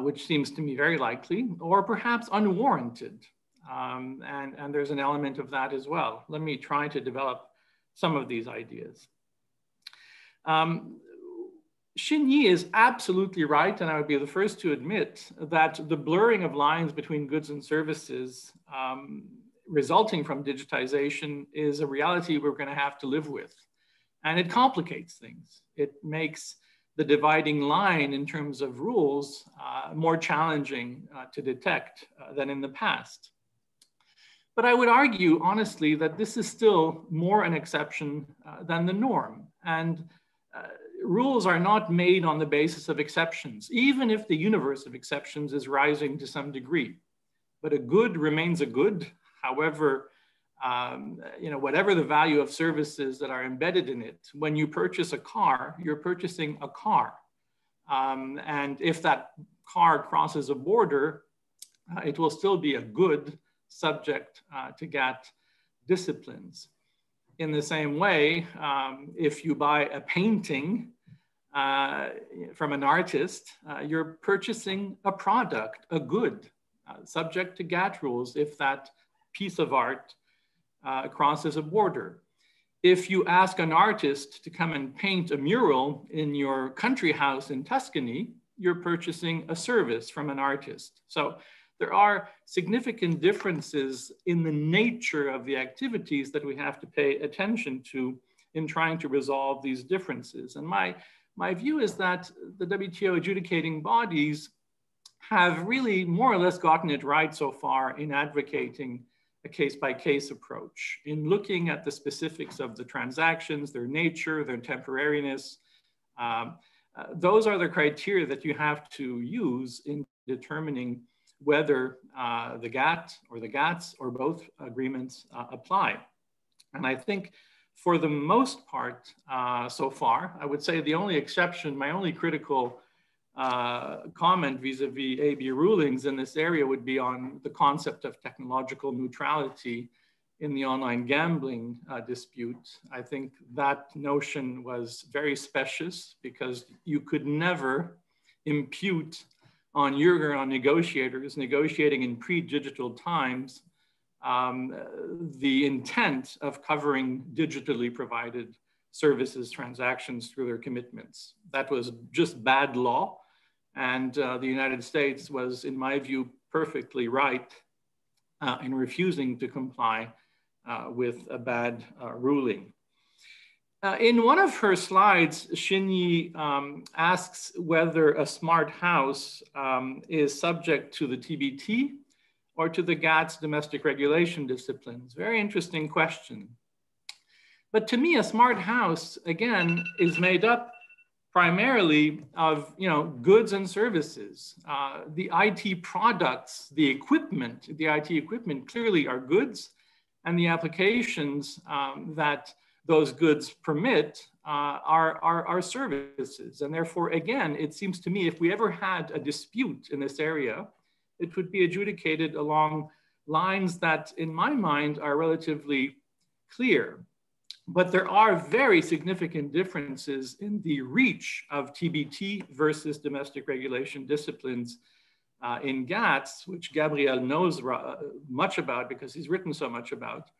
which seems to me very likely, or perhaps unwarranted? And there's an element of that as well. Let me try to develop some of these ideas. Chenyi is absolutely right, and I would be the first to admit that the blurring of lines between goods and services resulting from digitization is a reality we're going to have to live with. And it complicates things. It makes the dividing line in terms of rules more challenging to detect than in the past. But I would argue, honestly, that this is still more an exception than the norm. And rules are not made on the basis of exceptions, even if the universe of exceptions is rising to some degree. But a good remains a good, however, whatever the value of services that are embedded in it. When you purchase a car, you're purchasing a car. And if that car crosses a border, it will still be a good subject to GATT disciplines. In the same way, if you buy a painting from an artist, you're purchasing a product, a good, subject to GATT rules if that piece of art crosses a border. If you ask an artist to come and paint a mural in your country house in Tuscany, you're purchasing a service from an artist. So there are significant differences in the nature of the activities that we have to pay attention to in trying to resolve these differences. And my view is that the WTO adjudicating bodies have really more or less gotten it right so far in advocating a case-by-case approach, in looking at the specifics of the transactions, their nature, their temporariness. Those are the criteria that you have to use in determining whether the GATT or the GATS or both agreements apply. And I think for the most part so far, I would say the only exception, my only critical comment vis-a-vis AB rulings in this area would be on the concept of technological neutrality in the online gambling dispute. I think that notion was very specious because you could never impute on negotiators negotiating in pre-digital times the intent of covering digitally provided services transactions through their commitments. That was just bad law. And the United States was, in my view, perfectly right in refusing to comply with a bad ruling. In one of her slides, Xinyi asks whether a smart house is subject to the TBT or to the GATS domestic regulation disciplines. Very interesting question. But to me, a smart house, again, is made up primarily of goods and services. The IT products, the IT equipment clearly are goods, and the applications that those goods permit are services. And therefore, again, it seems to me if we ever had a dispute in this area, it would be adjudicated along lines that, in my mind, are relatively clear. But there are very significant differences in the reach of TBT versus domestic regulation disciplines in GATS, which Gabriel knows much about because he's written so much about.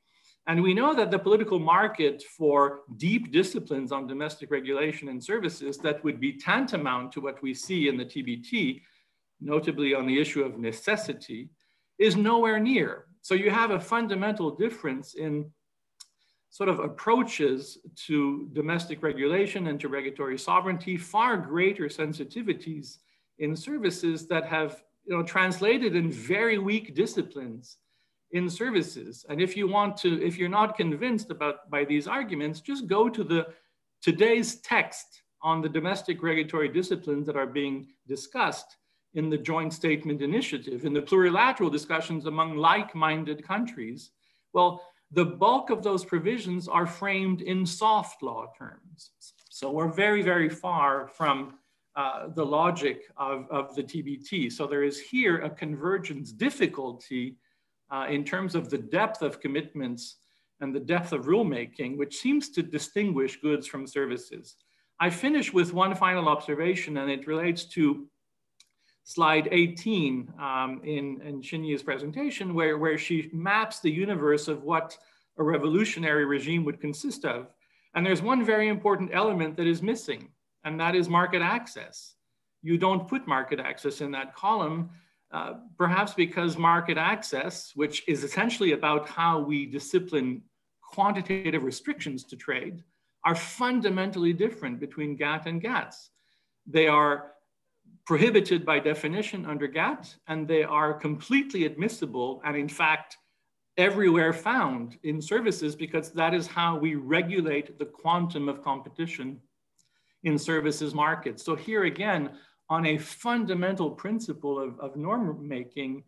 And we know that the political market for deep disciplines on domestic regulation and services that would be tantamount to what we see in the TBT, notably on the issue of necessity, is nowhere near. So you have a fundamental difference in sort of approaches to domestic regulation and to regulatory sovereignty, far greater sensitivities in services that have translated in very weak disciplines in services. And if you're not convinced by these arguments, just go to today's text on the domestic regulatory disciplines that are being discussed in the joint statement initiative, in the plurilateral discussions among like-minded countries. Well, the bulk of those provisions are framed in soft law terms. So we're very, very far from the logic of the TBT. So there is here a convergence difficulty in terms of the depth of commitments and the depth of rulemaking, which seems to distinguish goods from services. I finish with one final observation, and it relates to slide 18 in Xinyi's presentation, where she maps the universe of what a revolutionary regime would consist of. And there's one very important element that is missing, and that is market access. You don't put market access in that column, perhaps because market access, which is essentially about how we discipline quantitative restrictions to trade, are fundamentally different between GATT and GATS. They are prohibited by definition under GATT, and they are completely admissible and in fact everywhere found in services, because that is how we regulate the quantum of competition in services markets. So here again, on a fundamental principle of norm making,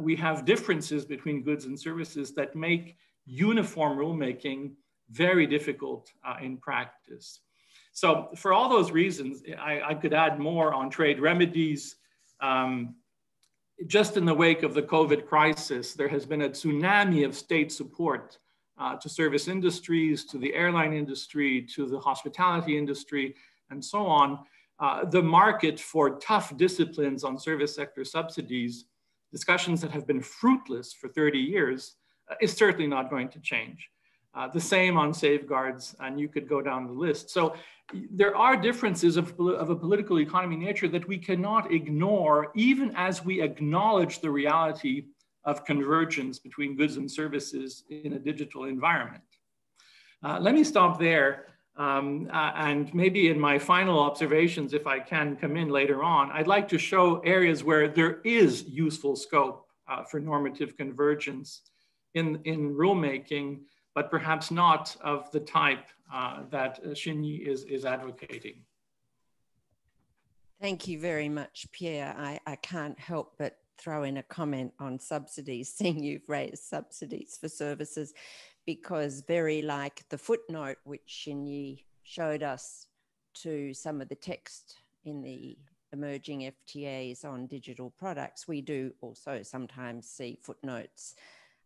we have differences between goods and services that make uniform rulemaking very difficult in practice. So for all those reasons, I could add more on trade remedies. Just in the wake of the COVID crisis, there has been a tsunami of state support to service industries, to the airline industry, to the hospitality industry, and so on. The market for tough disciplines on service sector subsidies, discussions that have been fruitless for 30 years, is certainly not going to change. The same on safeguards, and you could go down the list. So there are differences of a political economy nature that we cannot ignore, even as we acknowledge the reality of convergence between goods and services in a digital environment. Let me stop there. And maybe in my final observations, if I can come in later on, I'd like to show areas where there is useful scope for normative convergence in rulemaking, but perhaps not of the type that Xinyi is advocating. Thank you very much, Pierre. I can't help but throw in a comment on subsidies, seeing you've raised subsidies for services, because very like the footnote which Shinyi showed us to some of the text in the emerging FTAs on digital products, we do also sometimes see footnotes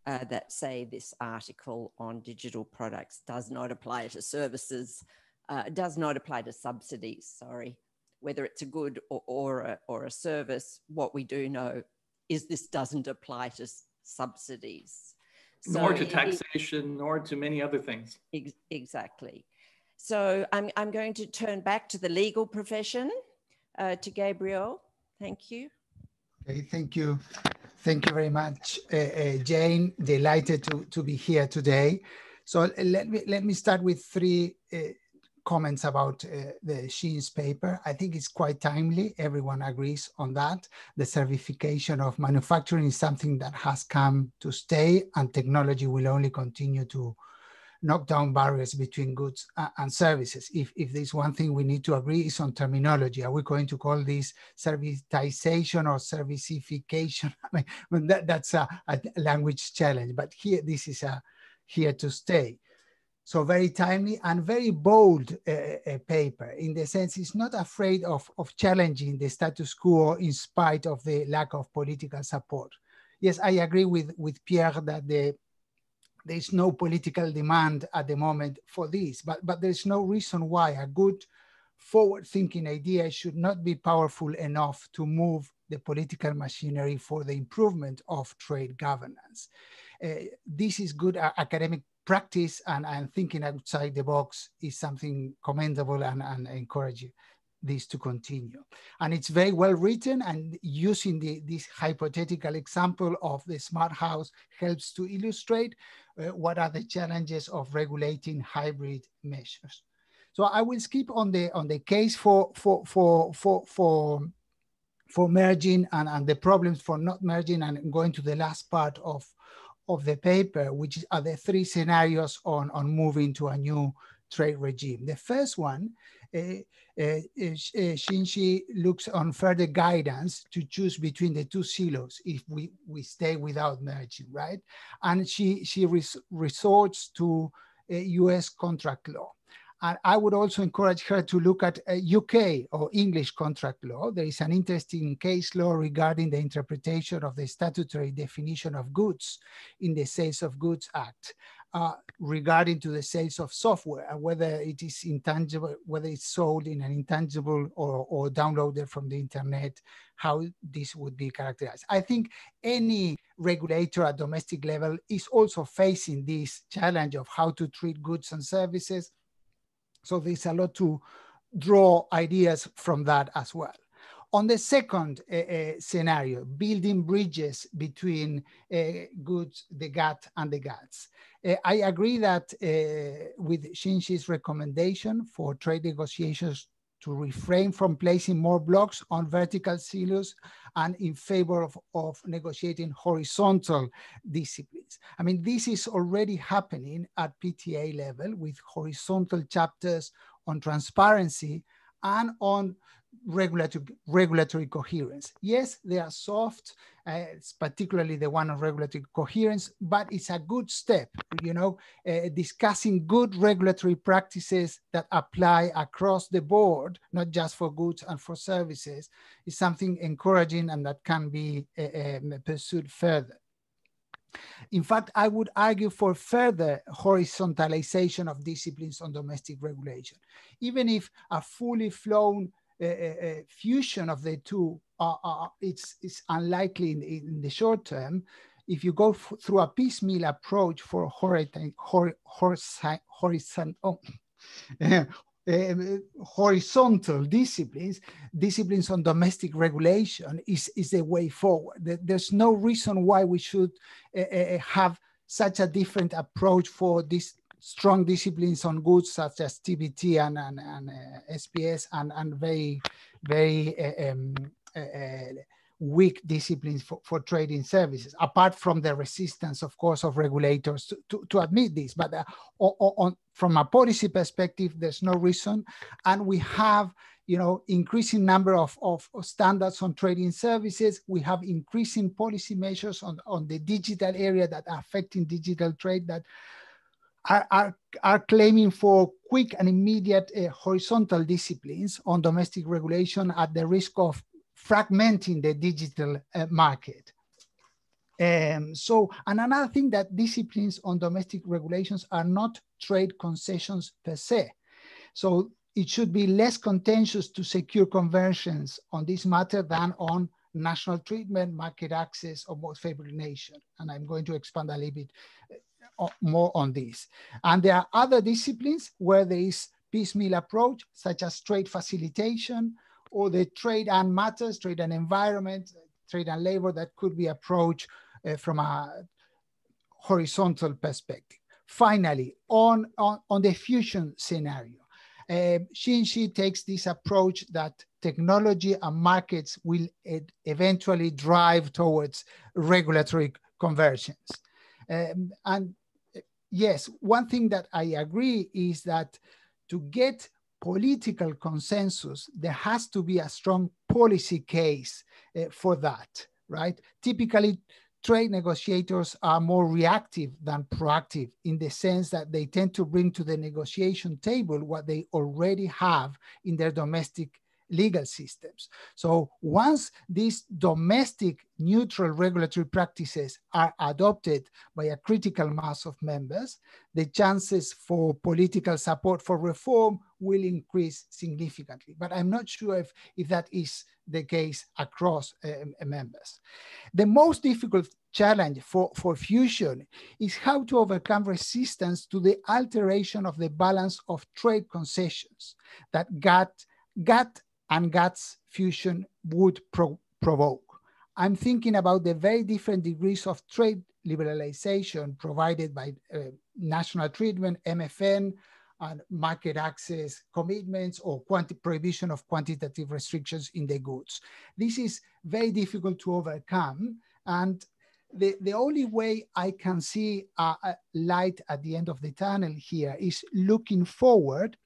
that say this article on digital products does not apply to services, does not apply to subsidies, sorry. Whether it's a good or a service, what we do know is this doesn't apply to subsidies. Nor to taxation, nor to many other things. Exactly. So I'm going to turn back to the legal profession, to Gabriel. Thank you. Okay, thank you. Thank you very much, Jane. Delighted to be here today. So let me start with three comments about the Shin's paper. I think it's quite timely. Everyone agrees on that. The certification of manufacturing is something that has come to stay, and technology will only continue to knock down barriers between goods and services. If there's one thing we need to agree is on terminology. Are we going to call this servitization or servicification? I mean, that's a language challenge, but here, this is here to stay. So very timely and very bold paper, in the sense it's not afraid of challenging the status quo in spite of the lack of political support. Yes, I agree with Pierre that there's no political demand at the moment for this, but there's no reason why a good forward-thinking idea should not be powerful enough to move the political machinery for the improvement of trade governance. This is good academic practice, and thinking outside the box is something commendable, and encouraging this to continue. And it's very well written, and using this hypothetical example of the smart house helps to illustrate what are the challenges of regulating hybrid measures. So I will skip on the case for merging and the problems for not merging, and going to the last part of the paper, which are the three scenarios on moving to a new trade regime. The first one, Shinji looks on further guidance to choose between the two silos if we stay without merging, right? And she resorts to US contract law. And I would also encourage her to look at UK or English contract law. There is an interesting case law regarding the interpretation of the statutory definition of goods in the Sales of Goods Act, regarding to the sales of software, and whether it is intangible, whether it's sold in an intangible or downloaded from the internet, how this would be characterized. I think any regulator at domestic level is also facing this challenge of how to treat goods and services. So there's a lot to draw ideas from that as well. On the second scenario, building bridges between goods, the GATT and the GATS. I agree that with Shinji's recommendation for trade negotiations to refrain from placing more blocks on vertical silos and in favor of negotiating horizontal disciplines. I mean, this is already happening at PTA level with horizontal chapters on transparency and on regulatory coherence. Yes, they are soft, particularly the one on regulatory coherence, but it's a good step, you know, discussing good regulatory practices that apply across the board, not just for goods and for services, is something encouraging and that can be pursued further. In fact, I would argue for further horizontalization of disciplines on domestic regulation, even if a fully flown fusion of the two, it's unlikely in the short term. If you go through a piecemeal approach for horizontal disciplines on domestic regulation is the way forward. There's no reason why we should have such a different approach for this strong disciplines on goods such as TBT and SPS and very weak disciplines for trading services, apart from the resistance, of course, of regulators to admit this. But from a policy perspective, there's no reason. And we have increasing number of standards on trading services. We have increasing policy measures on the digital area that are affecting digital trade that are claiming for quick and immediate horizontal disciplines on domestic regulation at the risk of fragmenting the digital market. And another thing, that disciplines on domestic regulations are not trade concessions per se. So it should be less contentious to secure conversions on this matter than on national treatment, market access, or most favored nation. And I'm going to expand a little bit more on this. And there are other disciplines where there is piecemeal approach, such as trade facilitation, or the trade and matters, trade and environment, trade and labor, that could be approached from a horizontal perspective. Finally, on the fusion scenario, she takes this approach that technology and markets will eventually drive towards regulatory conversions. And yes, one thing that I agree is that to get political consensus, there has to be a strong policy case for that, right? Typically, trade negotiators are more reactive than proactive, in the sense that they tend to bring to the negotiation table what they already have in their domestic legal systems. So once these domestic neutral regulatory practices are adopted by a critical mass of members, the chances for political support for reform will increase significantly. But I'm not sure if that is the case across members. The most difficult challenge for fusion is how to overcome resistance to the alteration of the balance of trade concessions that GATT and GATT's fusion would provoke. I'm thinking about the very different degrees of trade liberalization provided by national treatment, MFN, and market access commitments, or prohibition of quantitative restrictions in the goods. This is very difficult to overcome, and the only way I can see a light at the end of the tunnel here is looking forward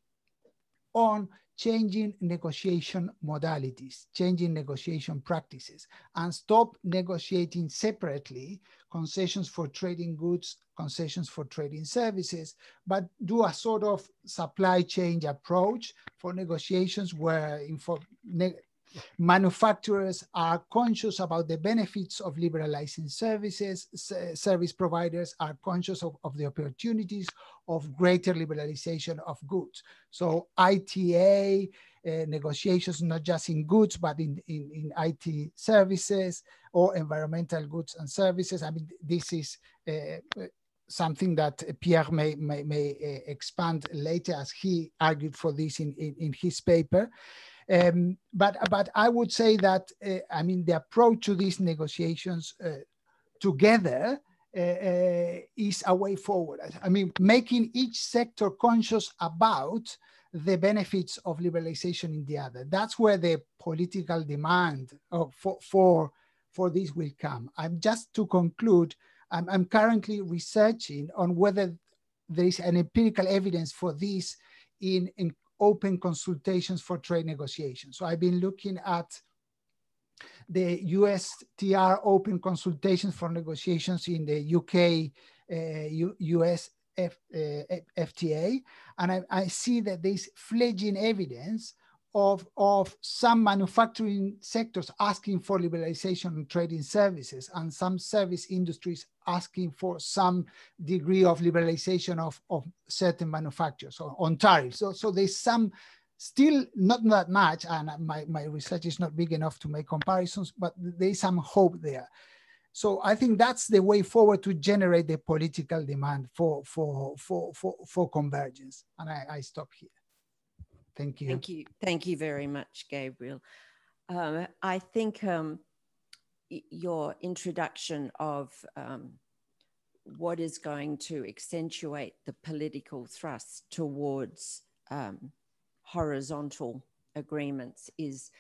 on changing negotiation modalities, changing negotiation practices, and stop negotiating separately concessions for trading goods, concessions for trading services, but do a sort of supply chain approach for negotiations where manufacturers are conscious about the benefits of liberalizing services, service providers are conscious of the opportunities of greater liberalization of goods. So ITA negotiations, not just in goods, but in IT services or environmental goods and services. I mean, this is something that Pierre may expand later, as he argued for this in his paper. But I would say that, I mean, the approach to these negotiations together is a way forward. I mean, making each sector conscious about the benefits of liberalization in the other. That's where the political demand for this will come. Just to conclude, I'm currently researching on whether there is an empirical evidence for this in open consultations for trade negotiations. So I've been looking at the USTR open consultations for negotiations in the UK, US FTA, and I see that there's fledgling evidence of some manufacturing sectors asking for liberalization of trading services, and some service industries asking for some degree of liberalization of certain manufacturers on tariffs. So there's some, still not that much, and my research is not big enough to make comparisons, but there's some hope there. So I think that's the way forward to generate the political demand for convergence. And I stop here. Thank you. Thank you. Thank you very much, Gabriel. I think your introduction of what is going to accentuate the political thrust towards horizontal agreements is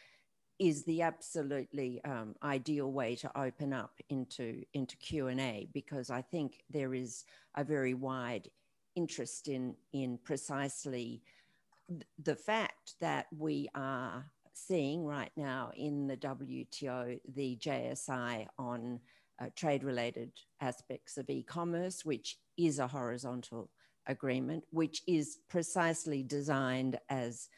the absolutely ideal way to open up into Q&A, because I think there is a very wide interest in precisely the fact that we are seeing right now in the WTO, the JSI on trade-related aspects of e-commerce, which is a horizontal agreement, which is precisely designed, as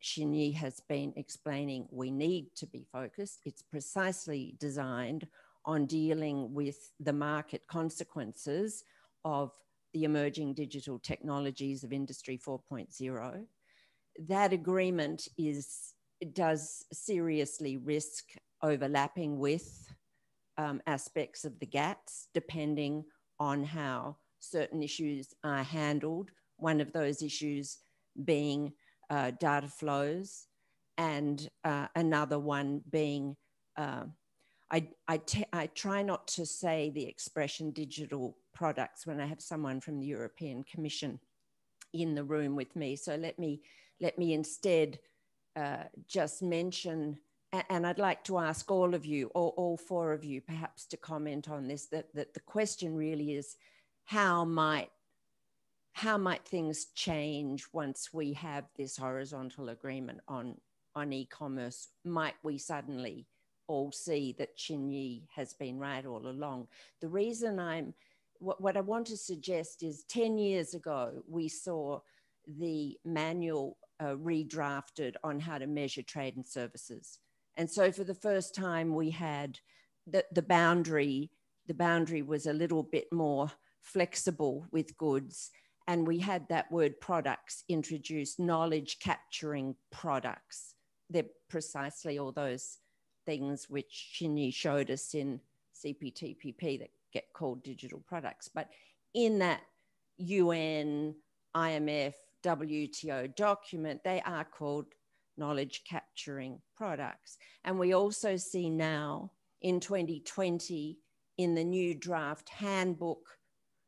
Xinyi has been explaining, we need to be focused. It's precisely designed on dealing with the market consequences of the emerging digital technologies of Industry 4.0. That agreement does seriously risk overlapping with aspects of the GATS, depending on how certain issues are handled. One of those issues being data flows, and another one being, I try not to say the expression digital products when I have someone from the European Commission in the room with me. So let me instead just mention, and I'd like to ask all of you, all four of you perhaps, to comment on this, that the question really is, how might things change once we have this horizontal agreement on e-commerce? Might we suddenly all see that Xinyi has been right all along? The reason what I want to suggest is 10 years ago, we saw the manual redrafted on how to measure trade and services. And so for the first time, we had the boundary was a little bit more flexible with goods. And we had that word products introduced, knowledge capturing products. They're precisely all those things which Xinyi showed us in CPTPP that get called digital products. But in that UN, IMF, WTO document, they are called knowledge capturing products. And we also see now in 2020 in the new draft handbook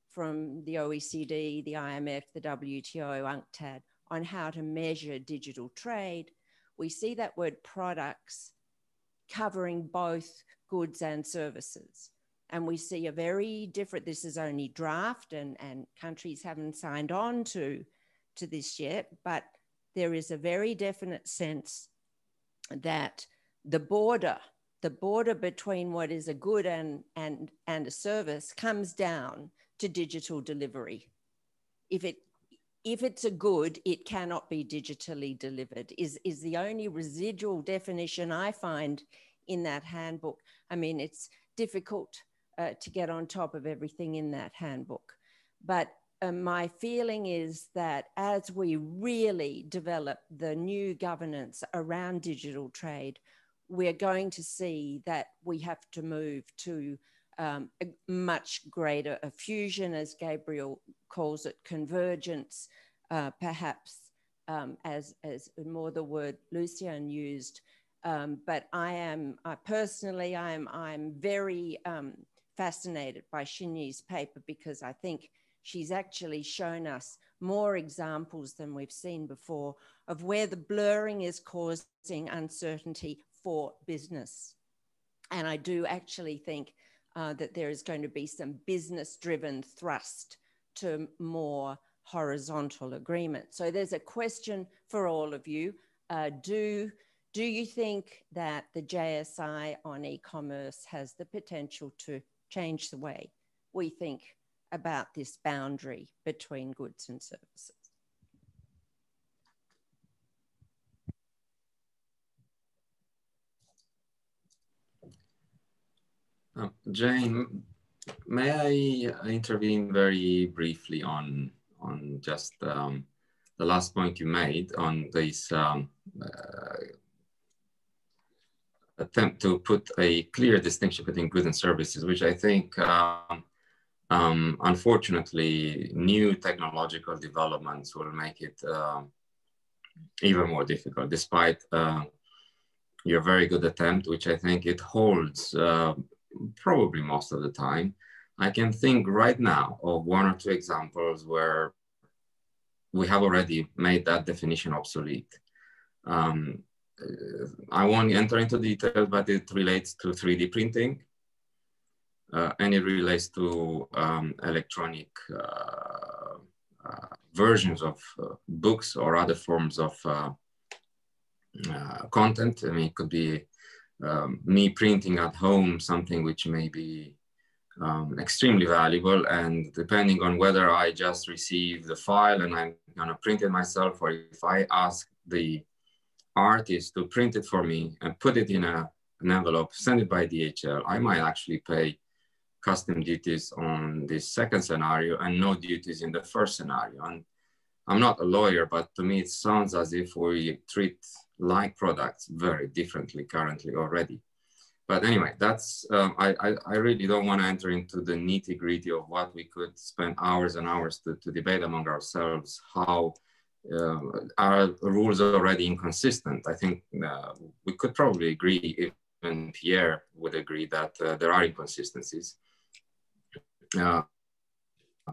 from the OECD, the IMF, the WTO, UNCTAD, on how to measure digital trade, we see that word products covering both goods and services. And we see a very different, this is only draft and countries haven't signed on to this yet, but there is a very definite sense that the border between what is a good and a service comes down to digital delivery. If it's a good, it cannot be digitally delivered, is the only residual definition I find in that handbook. I mean, it's difficult to get on top of everything in that handbook. But my feeling is that as we really develop the new governance around digital trade, we're going to see that we have to move to a much greater fusion, as Gabriel calls it, convergence, perhaps as more the word Lucien used. But I'm very fascinated by Xinyi's paper, because I think she's actually shown us more examples than we've seen before of where the blurring is causing uncertainty for business. And I do actually think that there is going to be some business-driven thrust to more horizontal agreement. So there's a question for all of you. Do you think that the JSI on e-commerce has the potential to change the way we think about this boundary between goods and services? Jane, may I intervene very briefly on just the last point you made on this attempt to put a clear distinction between goods and services, which I think, unfortunately, new technological developments will make it even more difficult, despite your very good attempt, which I think it holds probably most of the time. I can think right now of one or two examples where we have already made that definition obsolete. I won't enter into details, but it relates to 3D printing, and it relates to electronic versions of books or other forms of content. I mean, it could be me printing at home something which may be extremely valuable, and depending on whether I just receive the file and I'm gonna print it myself, or if I ask the artist to print it for me and put it in an envelope, send it by DHL, I might actually pay custom duties on this second scenario and no duties in the first scenario. And I'm not a lawyer, but to me it sounds as if we treat like products very differently currently already. But anyway, that's, I really don't want to enter into the nitty gritty of what we could spend hours and hours to debate among ourselves, how our rules are already inconsistent. I think we could probably agree, even Pierre would agree, that there are inconsistencies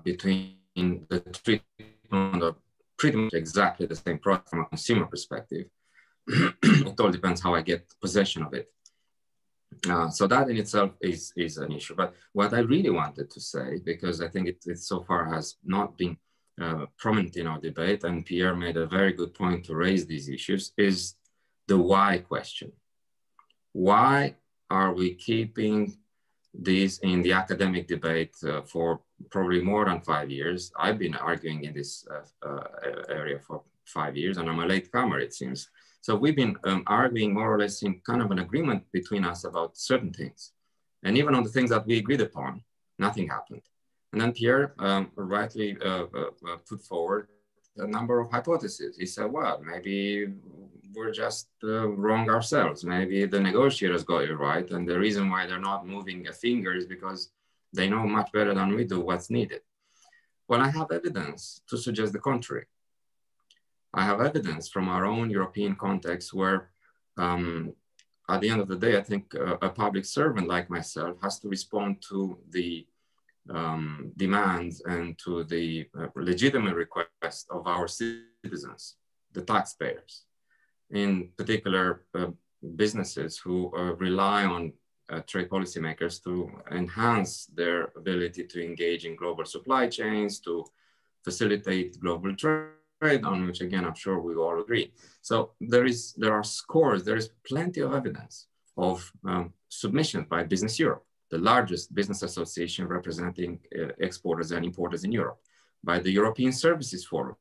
between the treatment of pretty much exactly the same product from a consumer perspective. It all depends how I get possession of it. So that in itself is an issue. But what I really wanted to say, because I think it so far has not been prominent in our debate, and Pierre made a very good point to raise these issues, is the why question. Why are we keeping this in the academic debate for probably more than 5 years? I've been arguing in this area for 5 years, and I'm a latecomer, it seems. So we've been arguing more or less in kind of an agreement between us about certain things. And even on the things that we agreed upon, nothing happened. And then Pierre rightly put forward a number of hypotheses. He said, well, maybe we're just wrong ourselves. Maybe the negotiators got it right. And the reason why they're not moving a finger is because they know much better than we do what's needed. Well, I have evidence to suggest the contrary. I have evidence from our own European context where at the end of the day, I think a public servant like myself has to respond to the demands and to the legitimate requests of our citizens, the taxpayers, in particular businesses who rely on trade policymakers to enhance their ability to engage in global supply chains, to facilitate global trade, on which again, I'm sure we all agree. So there are scores, there is plenty of evidence of submissions by Business Europe, the largest business association representing exporters and importers in Europe, by the European Services Forum,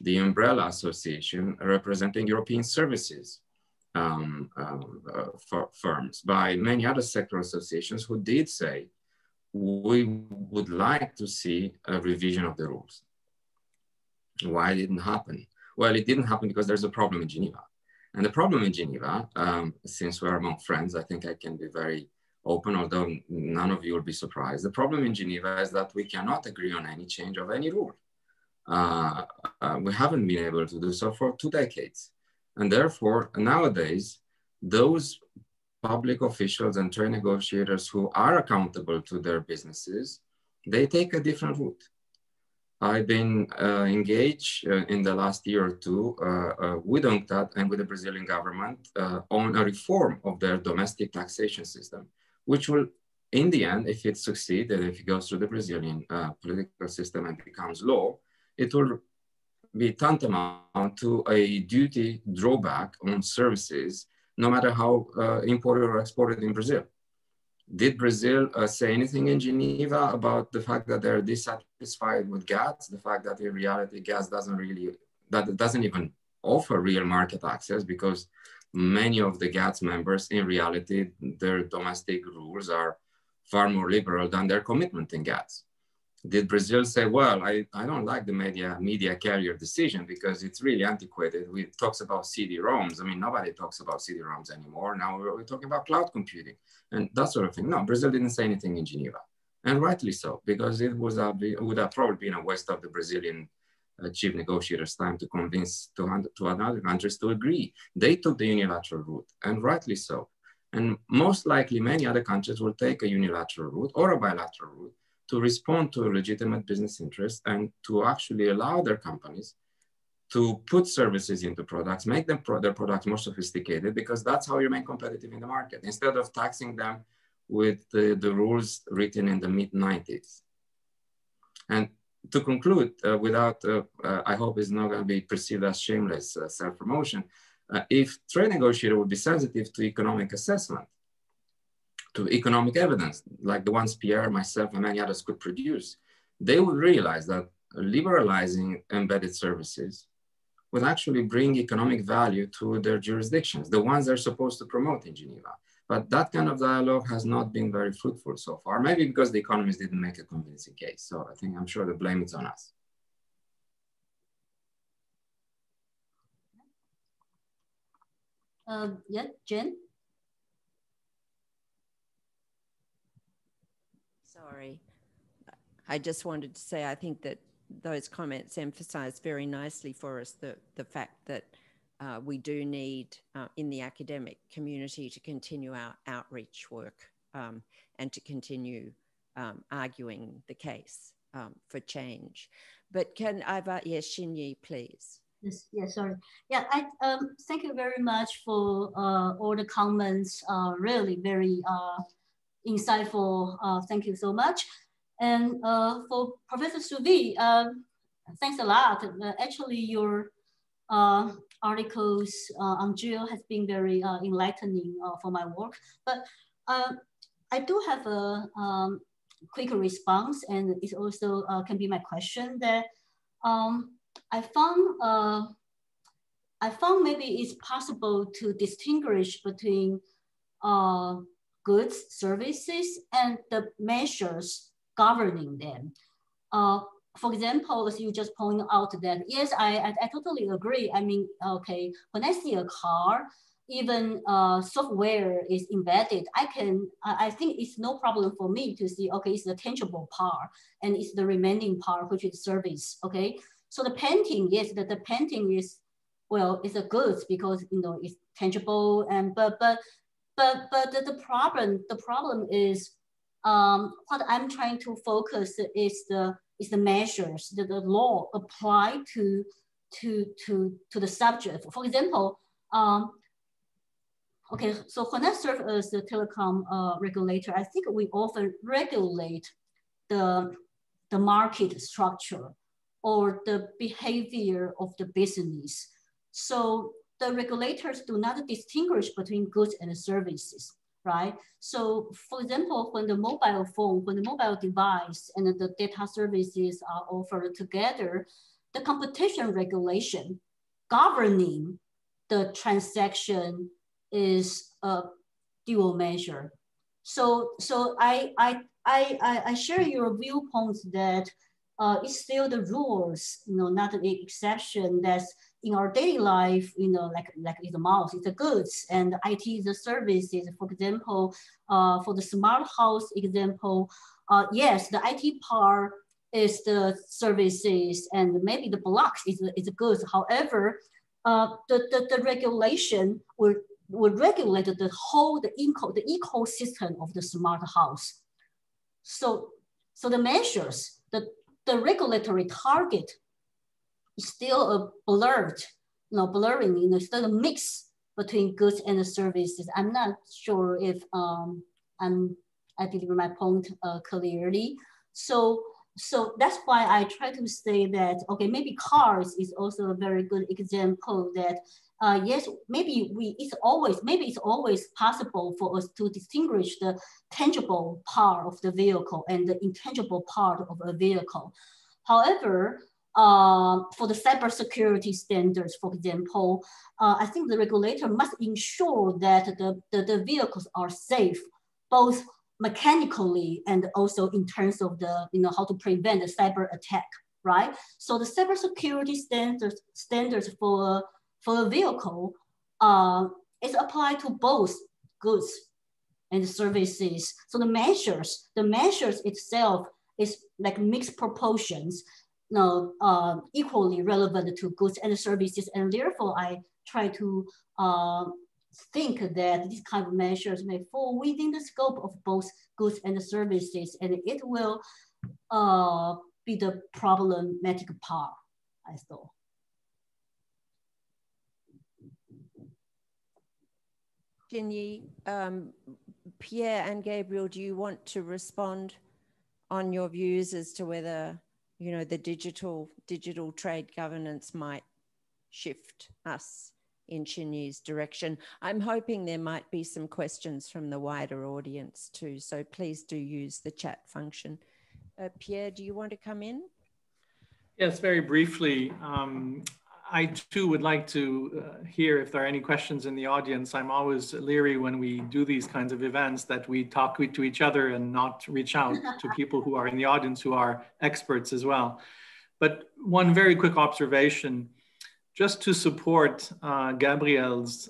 the Umbrella Association representing European services firms, by many other sector associations who did say, we would like to see a revision of the rules. Why it didn't happen? Well, it didn't happen because there's a problem in Geneva. And the problem in Geneva, since we're among friends, I think I can be very open, although none of you will be surprised. The problem in Geneva is that we cannot agree on any change of any rule. We haven't been able to do so for 2 decades. And therefore, nowadays, those public officials and trade negotiators who are accountable to their businesses, they take a different route. I've been engaged in the last year or two with UNCTAD and with the Brazilian government on a reform of their domestic taxation system, which will, in the end, if it succeeds and if it goes through the Brazilian political system and becomes law, it will be tantamount to a duty drawback on services, no matter how imported or exported in Brazil. Did Brazil say anything in Geneva about the fact that they're dissatisfied with GATS, the fact that in reality GATS doesn't even offer real market access, because many of the GATS members, in reality, their domestic rules are far more liberal than their commitment in GATS? Did Brazil say, well, I don't like the media carrier decision because it's really antiquated. We talks about CD-ROMs. I mean, nobody talks about CD-ROMs anymore. Now we're talking about cloud computing and that sort of thing. No, Brazil didn't say anything in Geneva, and rightly so, because it would have probably been a waste of the Brazilian chief negotiator's time to convince to other countries to agree. They took the unilateral route, and rightly so. And most likely many other countries will take a unilateral route or a bilateral route to respond to a legitimate business interest and to actually allow their companies to put services into products, make them their products more sophisticated, because that's how you remain competitive in the market, instead of taxing them with the rules written in the mid-90s. And to conclude, I hope it's not going to be perceived as shameless self-promotion. If trade negotiator would be sensitive to economic assessment, to economic evidence, like the ones Pierre, myself, and many others could produce, they would realize that liberalizing embedded services would actually bring economic value to their jurisdictions, the ones they're supposed to promote in Geneva. But that kind of dialogue has not been very fruitful so far, maybe because the economists didn't make a convincing case. So I think, I'm sure the blame is on us. Yeah, Jen? Sorry, I just wanted to say, I think that those comments emphasize very nicely for us the fact that we do need in the academic community to continue our outreach work and to continue arguing the case for change. But can I, yes, Xinyi, please. Yes, sorry. Yeah, thank you very much for all the comments. Really very insightful. Thank you so much. And for Professor Suvi, thanks a lot. Actually, your articles on Geo has been very enlightening for my work. But I do have a quick response, and it also can be my question that I found maybe it's possible to distinguish between goods, services, and the measures governing them. For example, as you just pointed out that, yes, I totally agree. I mean, okay, when I see a car, even software is embedded, I think it's no problem for me to see, okay, it's the tangible part and it's the remaining part, which is service, okay? So the painting, yes, the painting is, well, it's a goods because, you know, it's tangible, and but the problem is what I'm trying to focus is the measures that the law apply to the subject. For example, okay, so when I serve as the telecom regulator, I think we often regulate the market structure or the behavior of the business. So the regulators do not distinguish between goods and services, right? So for example, when the mobile phone, when the mobile device and the data services are offered together, the competition regulation governing the transaction is a dual measure. So I share your viewpoints that it's still the rules, you know, not the exception. That's in our daily life, you know, like it's a mouse, it's a goods, and IT is a services. For example, for the smart house example, yes, the IT part is the services, and maybe the blocks is the goods. However, the regulation will regulate the whole the ecosystem of the smart house. So the measures, the regulatory target is still a blurred, you know, blurring, you know, still a mix between goods and services. I'm not sure if I deliver my point clearly. So that's why I try to say that, okay, maybe cars is also a very good example that yes, maybe it's always possible for us to distinguish the tangible part of the vehicle and the intangible part of a vehicle. However, for the cybersecurity standards, for example, I think the regulator must ensure that the vehicles are safe, both mechanically and also in terms of the, you know, how to prevent the cyber attack, right? So the cybersecurity standards for a vehicle is applied to both goods and services. So the measures itself is like mixed proportions, you know, equally relevant to goods and services, and therefore I try to think that these kind of measures may fall within the scope of both goods and services, and it will be the problematic part, I thought. Xinyi, Pierre and Gabriel, do you want to respond on your views as to whether you know, the digital trade governance might shift us in Chinese direction. I'm hoping there might be some questions from the wider audience too, so please do use the chat function. Pierre, do you want to come in? Yes, very briefly. I too would like to hear if there are any questions in the audience. I'm always leery when we do these kinds of events that we talk to each other and not reach out to people who are in the audience who are experts as well. But one very quick observation, just to support Gabrielle's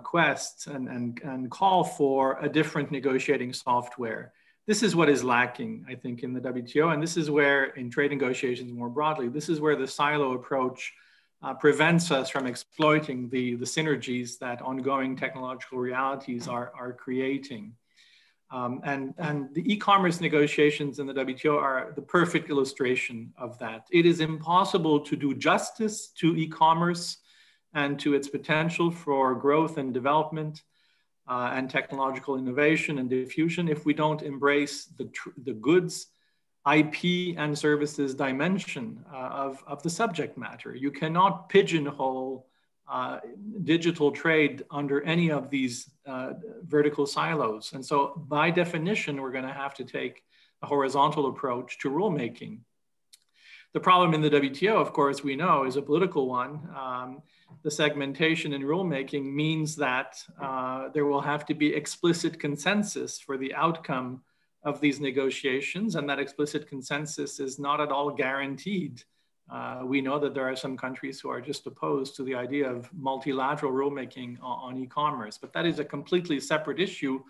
quest and call for a different negotiating software. This is what is lacking, I think, in the WTO, and this is where, in trade negotiations more broadly, this is where the silo approach prevents us from exploiting the synergies that ongoing technological realities are creating. And the e-commerce negotiations in the WTO are the perfect illustration of that. It is impossible to do justice to e-commerce and to its potential for growth and development and technological innovation and diffusion if we don't embrace the goods, IP and services dimension of the subject matter. You cannot pigeonhole digital trade under any of these vertical silos. And so by definition, we're going to have to take a horizontal approach to rulemaking. The problem in the WTO, of course, we know is a political one. The segmentation in rulemaking means that there will have to be explicit consensus for the outcome of these negotiations, and that explicit consensus is not at all guaranteed. We know that there are some countries who are just opposed to the idea of multilateral rulemaking on e-commerce, but that is a completely separate issue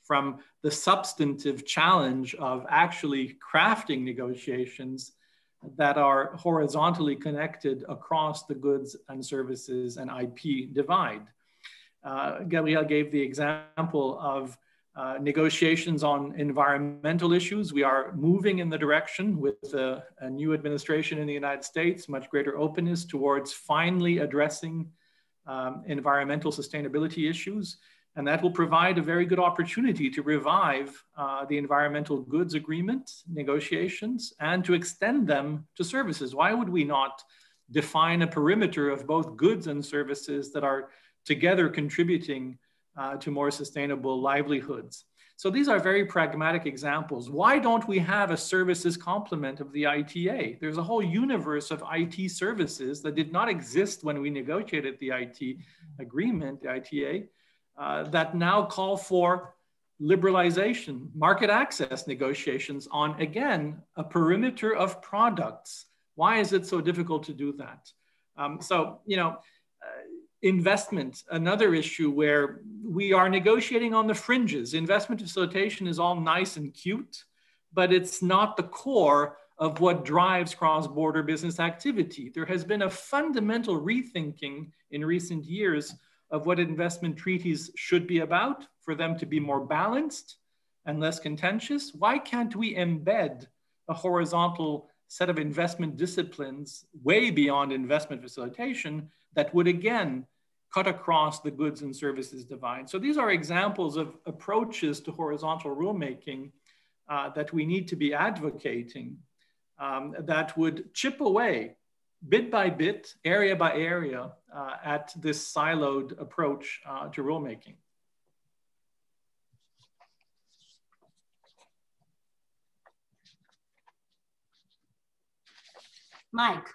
from the substantive challenge of actually crafting negotiations that are horizontally connected across the goods and services and IP divide. Gabrielle gave the example of negotiations on environmental issues. We are moving in the direction with a new administration in the United States, much greater openness towards finally addressing environmental sustainability issues. And that will provide a very good opportunity to revive the environmental goods agreement negotiations and to extend them to services. Why would we not define a perimeter of both goods and services that are together contributing to more sustainable livelihoods? So these are very pragmatic examples. Why don't we have a services complement of the ITA? There's a whole universe of IT services that did not exist when we negotiated the IT agreement, the ITA, that now call for liberalization, market access negotiations on, again, a perimeter of products. Why is it so difficult to do that? Investment, another issue where we are negotiating on the fringes. Investment facilitation is all nice and cute, but it's not the core of what drives cross-border business activity. There has been a fundamental rethinking in recent years of what investment treaties should be about for them to be more balanced and less contentious. Why can't we embed a horizontal set of investment disciplines way beyond investment facilitation that would, again, cut across the goods and services divide? So these are examples of approaches to horizontal rulemaking that we need to be advocating that would chip away bit by bit, area by area, at this siloed approach to rulemaking. Mike.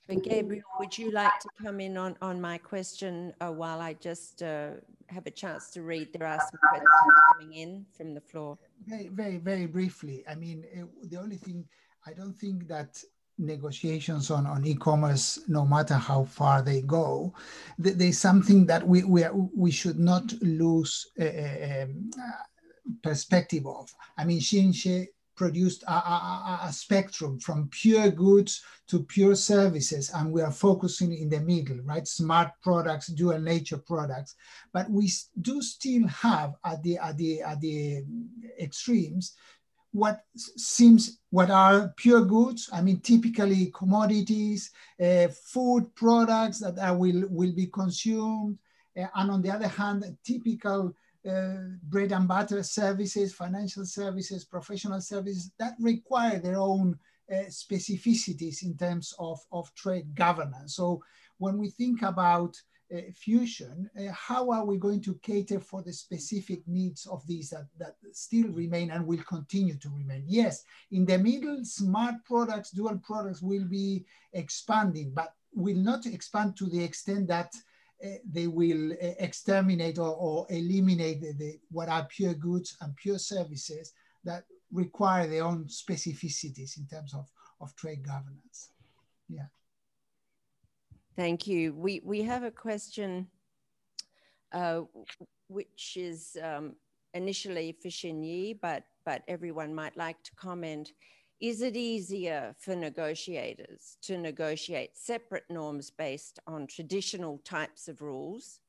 But Gabriel, would you like to come in on my question while I just have a chance to read? There are some questions coming in from the floor. Very briefly. I mean, the only thing, I don't think that negotiations on e-commerce, no matter how far they go, there's something that we should not lose perspective of. I mean, Xinxhe produced a spectrum from pure goods to pure services, and we are focusing in the middle, right? Smart products, dual nature products, but we do still have at the extremes what are pure goods. I mean, typically commodities, food products that will be consumed, and on the other hand, typical bread and butter services, financial services, professional services that require their own specificities in terms of trade governance. So when we think about fusion, how are we going to cater for the specific needs of these that still remain and will continue to remain? Yes, in the middle, smart products, dual products will be expanding, but will not expand to the extent that they will exterminate or eliminate what are pure goods and pure services that require their own specificities in terms of trade governance. Yeah. Thank you. We have a question which is initially for Xinyi, but everyone might like to comment. Is it easier for negotiators to negotiate separate norms based on traditional types of rules,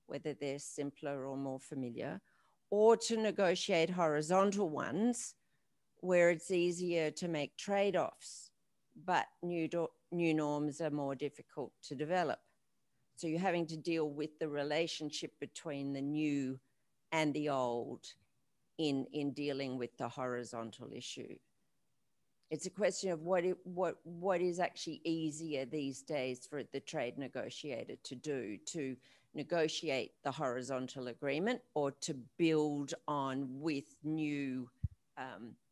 whether they're simpler or more familiar, or to negotiate horizontal ones where it's easier to make trade-offs, but new norms are more difficult to develop? So you're having to deal with the relationship between the new and the old in dealing with the horizontal issue. It's a question of what is actually easier these days for the trade negotiator to do, to negotiate the horizontal agreement or to build on with new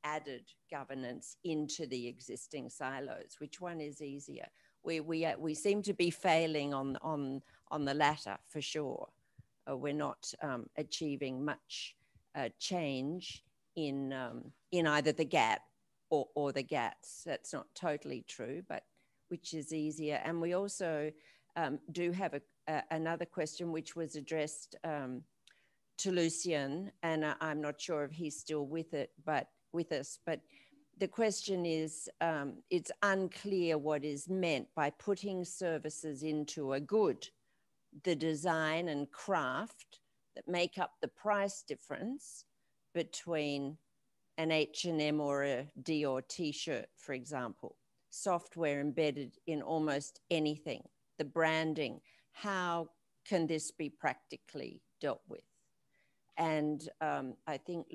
added governance into the existing silos. Which one is easier? We seem to be failing on the latter for sure. We're not achieving much change in either the gap or the GATS. That's not totally true, but which is easier? And we also do have another question which was addressed to Lucien, and I'm not sure if he's still with us, but the question is, it's unclear what is meant by putting services into a good, the design and craft that make up the price difference between an H&M or a Dior t-shirt, for example, software embedded in almost anything, the branding. How can this be practically dealt with? And I think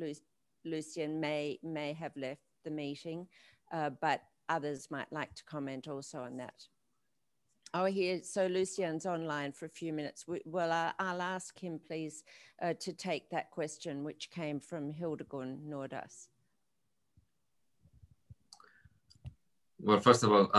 Lucien may have left the meeting, but others might like to comment also on that. Oh, here, so Lucien's online for a few minutes. Well, I'll ask him, please, to take that question, which came from Hildegunn Nordas. Well, first of all,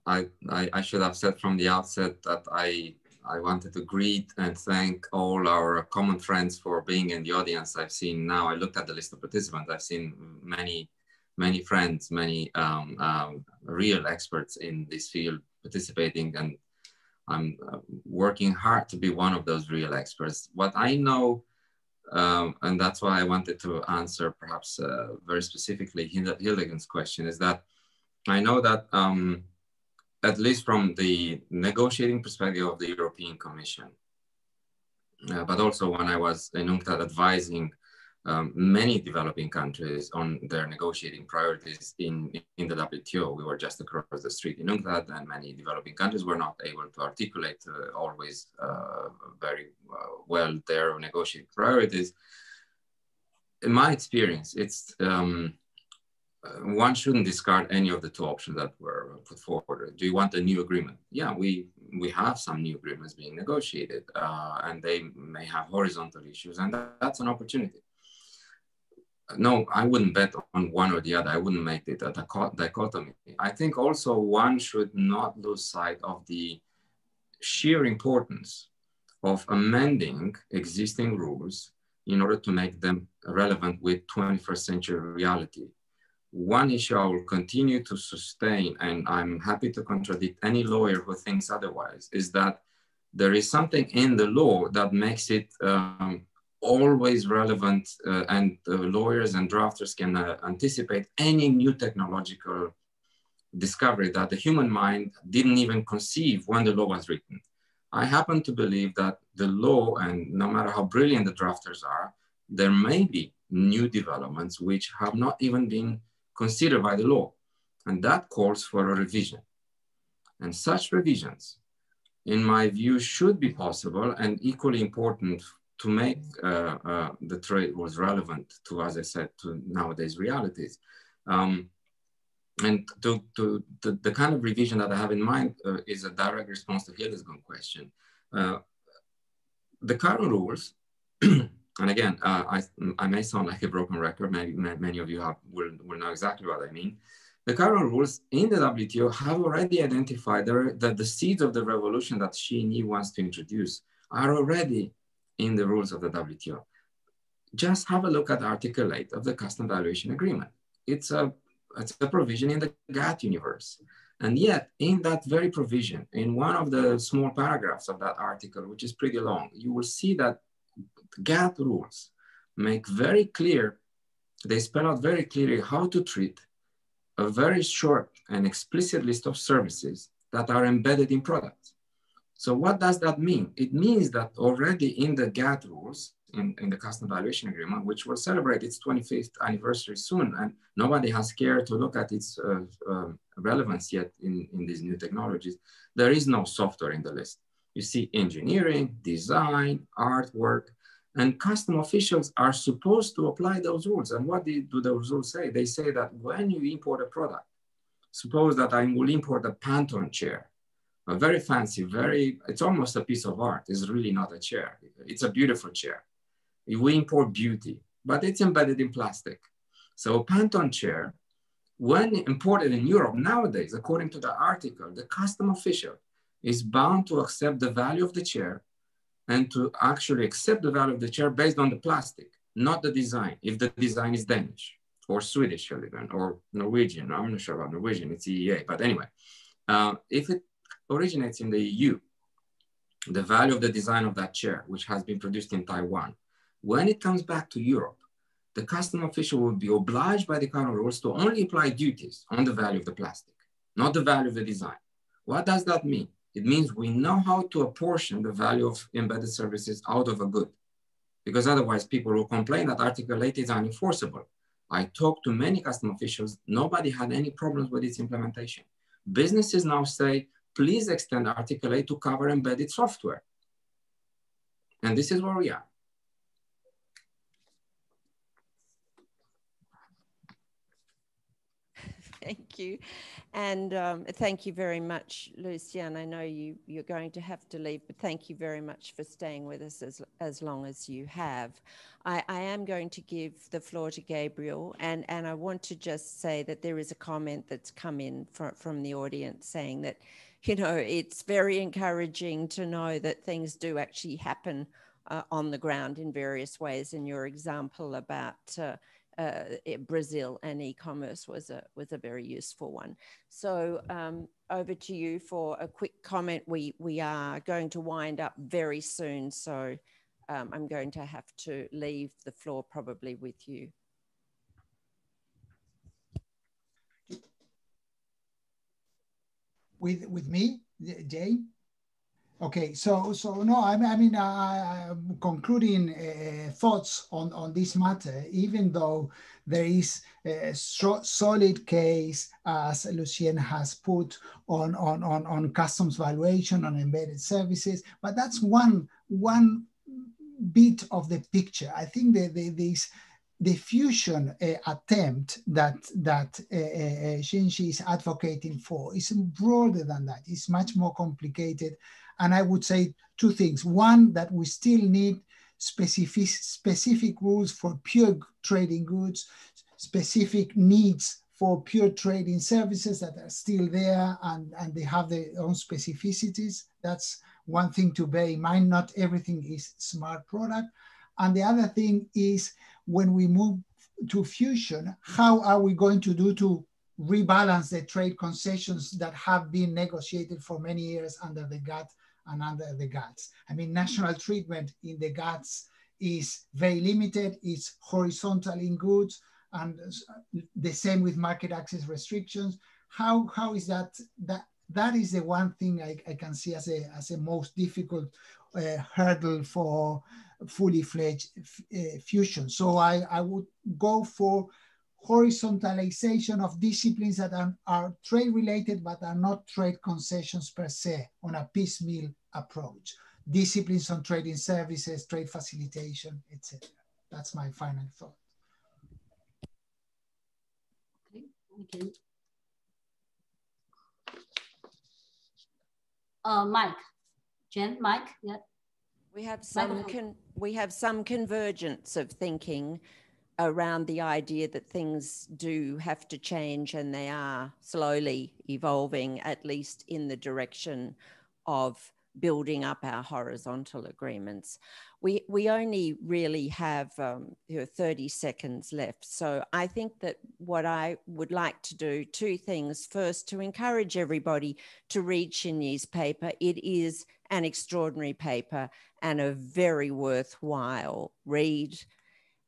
I should have said from the outset that I wanted to greet and thank all our common friends for being in the audience. I've seen now, I looked at the list of participants, I've seen many friends, many real experts in this field participating, and I'm working hard to be one of those real experts. What I know, and that's why I wanted to answer perhaps very specifically Hildegunn's question, is that I know that at least from the negotiating perspective of the European Commission, but also when I was in UNCTAD advising many developing countries on their negotiating priorities in the WTO. We were just across the street in UNCTAD, and many developing countries were not able to articulate always very well their negotiating priorities. In my experience, it's one shouldn't discard any of the two options that were put forward. Do you want a new agreement? Yeah, we have some new agreements being negotiated, and they may have horizontal issues, and that's an opportunity. No, I wouldn't bet on one or the other. I wouldn't make it a dichotomy. I think also one should not lose sight of the sheer importance of amending existing rules in order to make them relevant with 21st century reality. One issue I will continue to sustain, and I'm happy to contradict any lawyer who thinks otherwise, is that there is something in the law that makes it always relevant, and lawyers and drafters can anticipate any new technological discovery that the human mind didn't even conceive when the law was written. I happen to believe that the law, and no matter how brilliant the drafters are, there may be new developments which have not even been considered by the law, and that calls for a revision. And such revisions, in my view, should be possible and equally important to make the trade rules relevant to, as I said, to nowadays realities. And the kind of revision that I have in mind is a direct response to Hildes's question. The current rules, and again, I may sound like a broken record. Maybe many of you will know exactly what I mean. The current rules in the WTO have already identified that the seeds of the revolution that Xi and Yi wants to introduce are already in the rules of the WTO. Just have a look at Article 8 of the Custom Valuation Agreement. It's a provision in the GATT universe. And yet, in that very provision, in one of the small paragraphs of that article, which is pretty long, you will see that GATT rules make very clear, they spell out very clearly how to treat a very short and explicit list of services that are embedded in products. So what does that mean? It means that already in the GATT rules, in the Custom Valuation Agreement, which will celebrate its 25th anniversary soon, and nobody has cared to look at its relevance yet in these new technologies, there is no software in the list. You see engineering, design, artwork, and custom officials are supposed to apply those rules. And what do those rules say? They say that when you import a product, suppose that I will import a Pantone chair, a very fancy, it's almost a piece of art. It's really not a chair. It's a beautiful chair. We import beauty, but it's embedded in plastic. So a Pantone chair, when imported in Europe nowadays, according to the article, the custom official is bound to accept the value of the chair and to actually accept the value of the chair based on the plastic, not the design, if the design is Danish or Swedish even, or Norwegian. I'm not sure about Norwegian, it's EEA, but anyway, if it originates in the EU, the value of the design of that chair, which has been produced in Taiwan, when it comes back to Europe, the custom official will be obliged by the current rules to only apply duties on the value of the plastic, not the value of the design. What does that mean? It means we know how to apportion the value of embedded services out of a good, because otherwise people will complain that Article 8 is unenforceable. I talked to many custom officials, nobody had any problems with its implementation. Businesses now say, please extend Article 8 to cover embedded software. And this is where we are. Thank you. And thank you very much, Lucien. I know you're going to have to leave, but thank you very much for staying with us as long as you have. I am going to give the floor to Gabriel, and I want to just say that there is a comment that's come in from the audience saying that, you know, it's very encouraging to know that things do actually happen on the ground in various ways. And your example about Brazil and e-commerce was a very useful one. So over to you for a quick comment. We are going to wind up very soon, so I'm going to have to leave the floor probably with you. With me, Jay? Okay, so no, I mean, I'm concluding thoughts on this matter, even though there is a solid case, as Lucien has put on customs valuation, on embedded services, but that's one bit of the picture. I think that the fusion attempt that Xinxi is advocating for is broader than that. It's much more complicated. And I would say two things. One, that we still need specific rules for pure trading goods, specific needs for pure trading services that are still there and they have their own specificities. That's one thing to bear in mind. Not everything is smart product. And the other thing is, when we move to fusion, how are we going to do to rebalance the trade concessions that have been negotiated for many years under the GATT and under the GATS? I mean, national treatment in the GATS is very limited. It's horizontal in goods, and the same with market access restrictions. How is that is the one thing I can see as a most difficult hurdle for fully fledged fusion. So I would go for horizontalization of disciplines that are trade related but are not trade concessions per se, on a piecemeal approach. disciplines on trading services, trade facilitation, etc. That's my final thought. Okay. Mike, Jen, Mike, yeah. We have some convergence of thinking around the idea that things do have to change, and they are slowly evolving, at least in the direction of building up our horizontal agreements. We only really have 30 seconds left. So I think that what I would like to do, two things. First, to encourage everybody to read Shinyi's paper. It is an extraordinary paper and a very worthwhile read.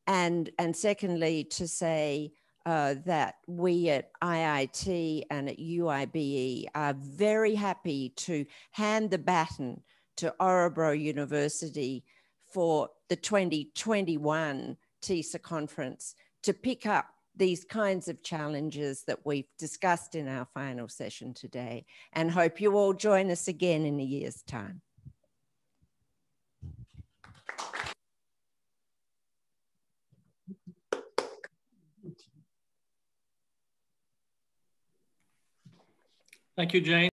And secondly, to say that we at IIT and at UIBE are very happy to hand the baton to Orebro University for the 2021 TIISA Conference to pick up these kinds of challenges that we've discussed in our final session today, and hope you all join us again in a year's time. Thank you, Jane.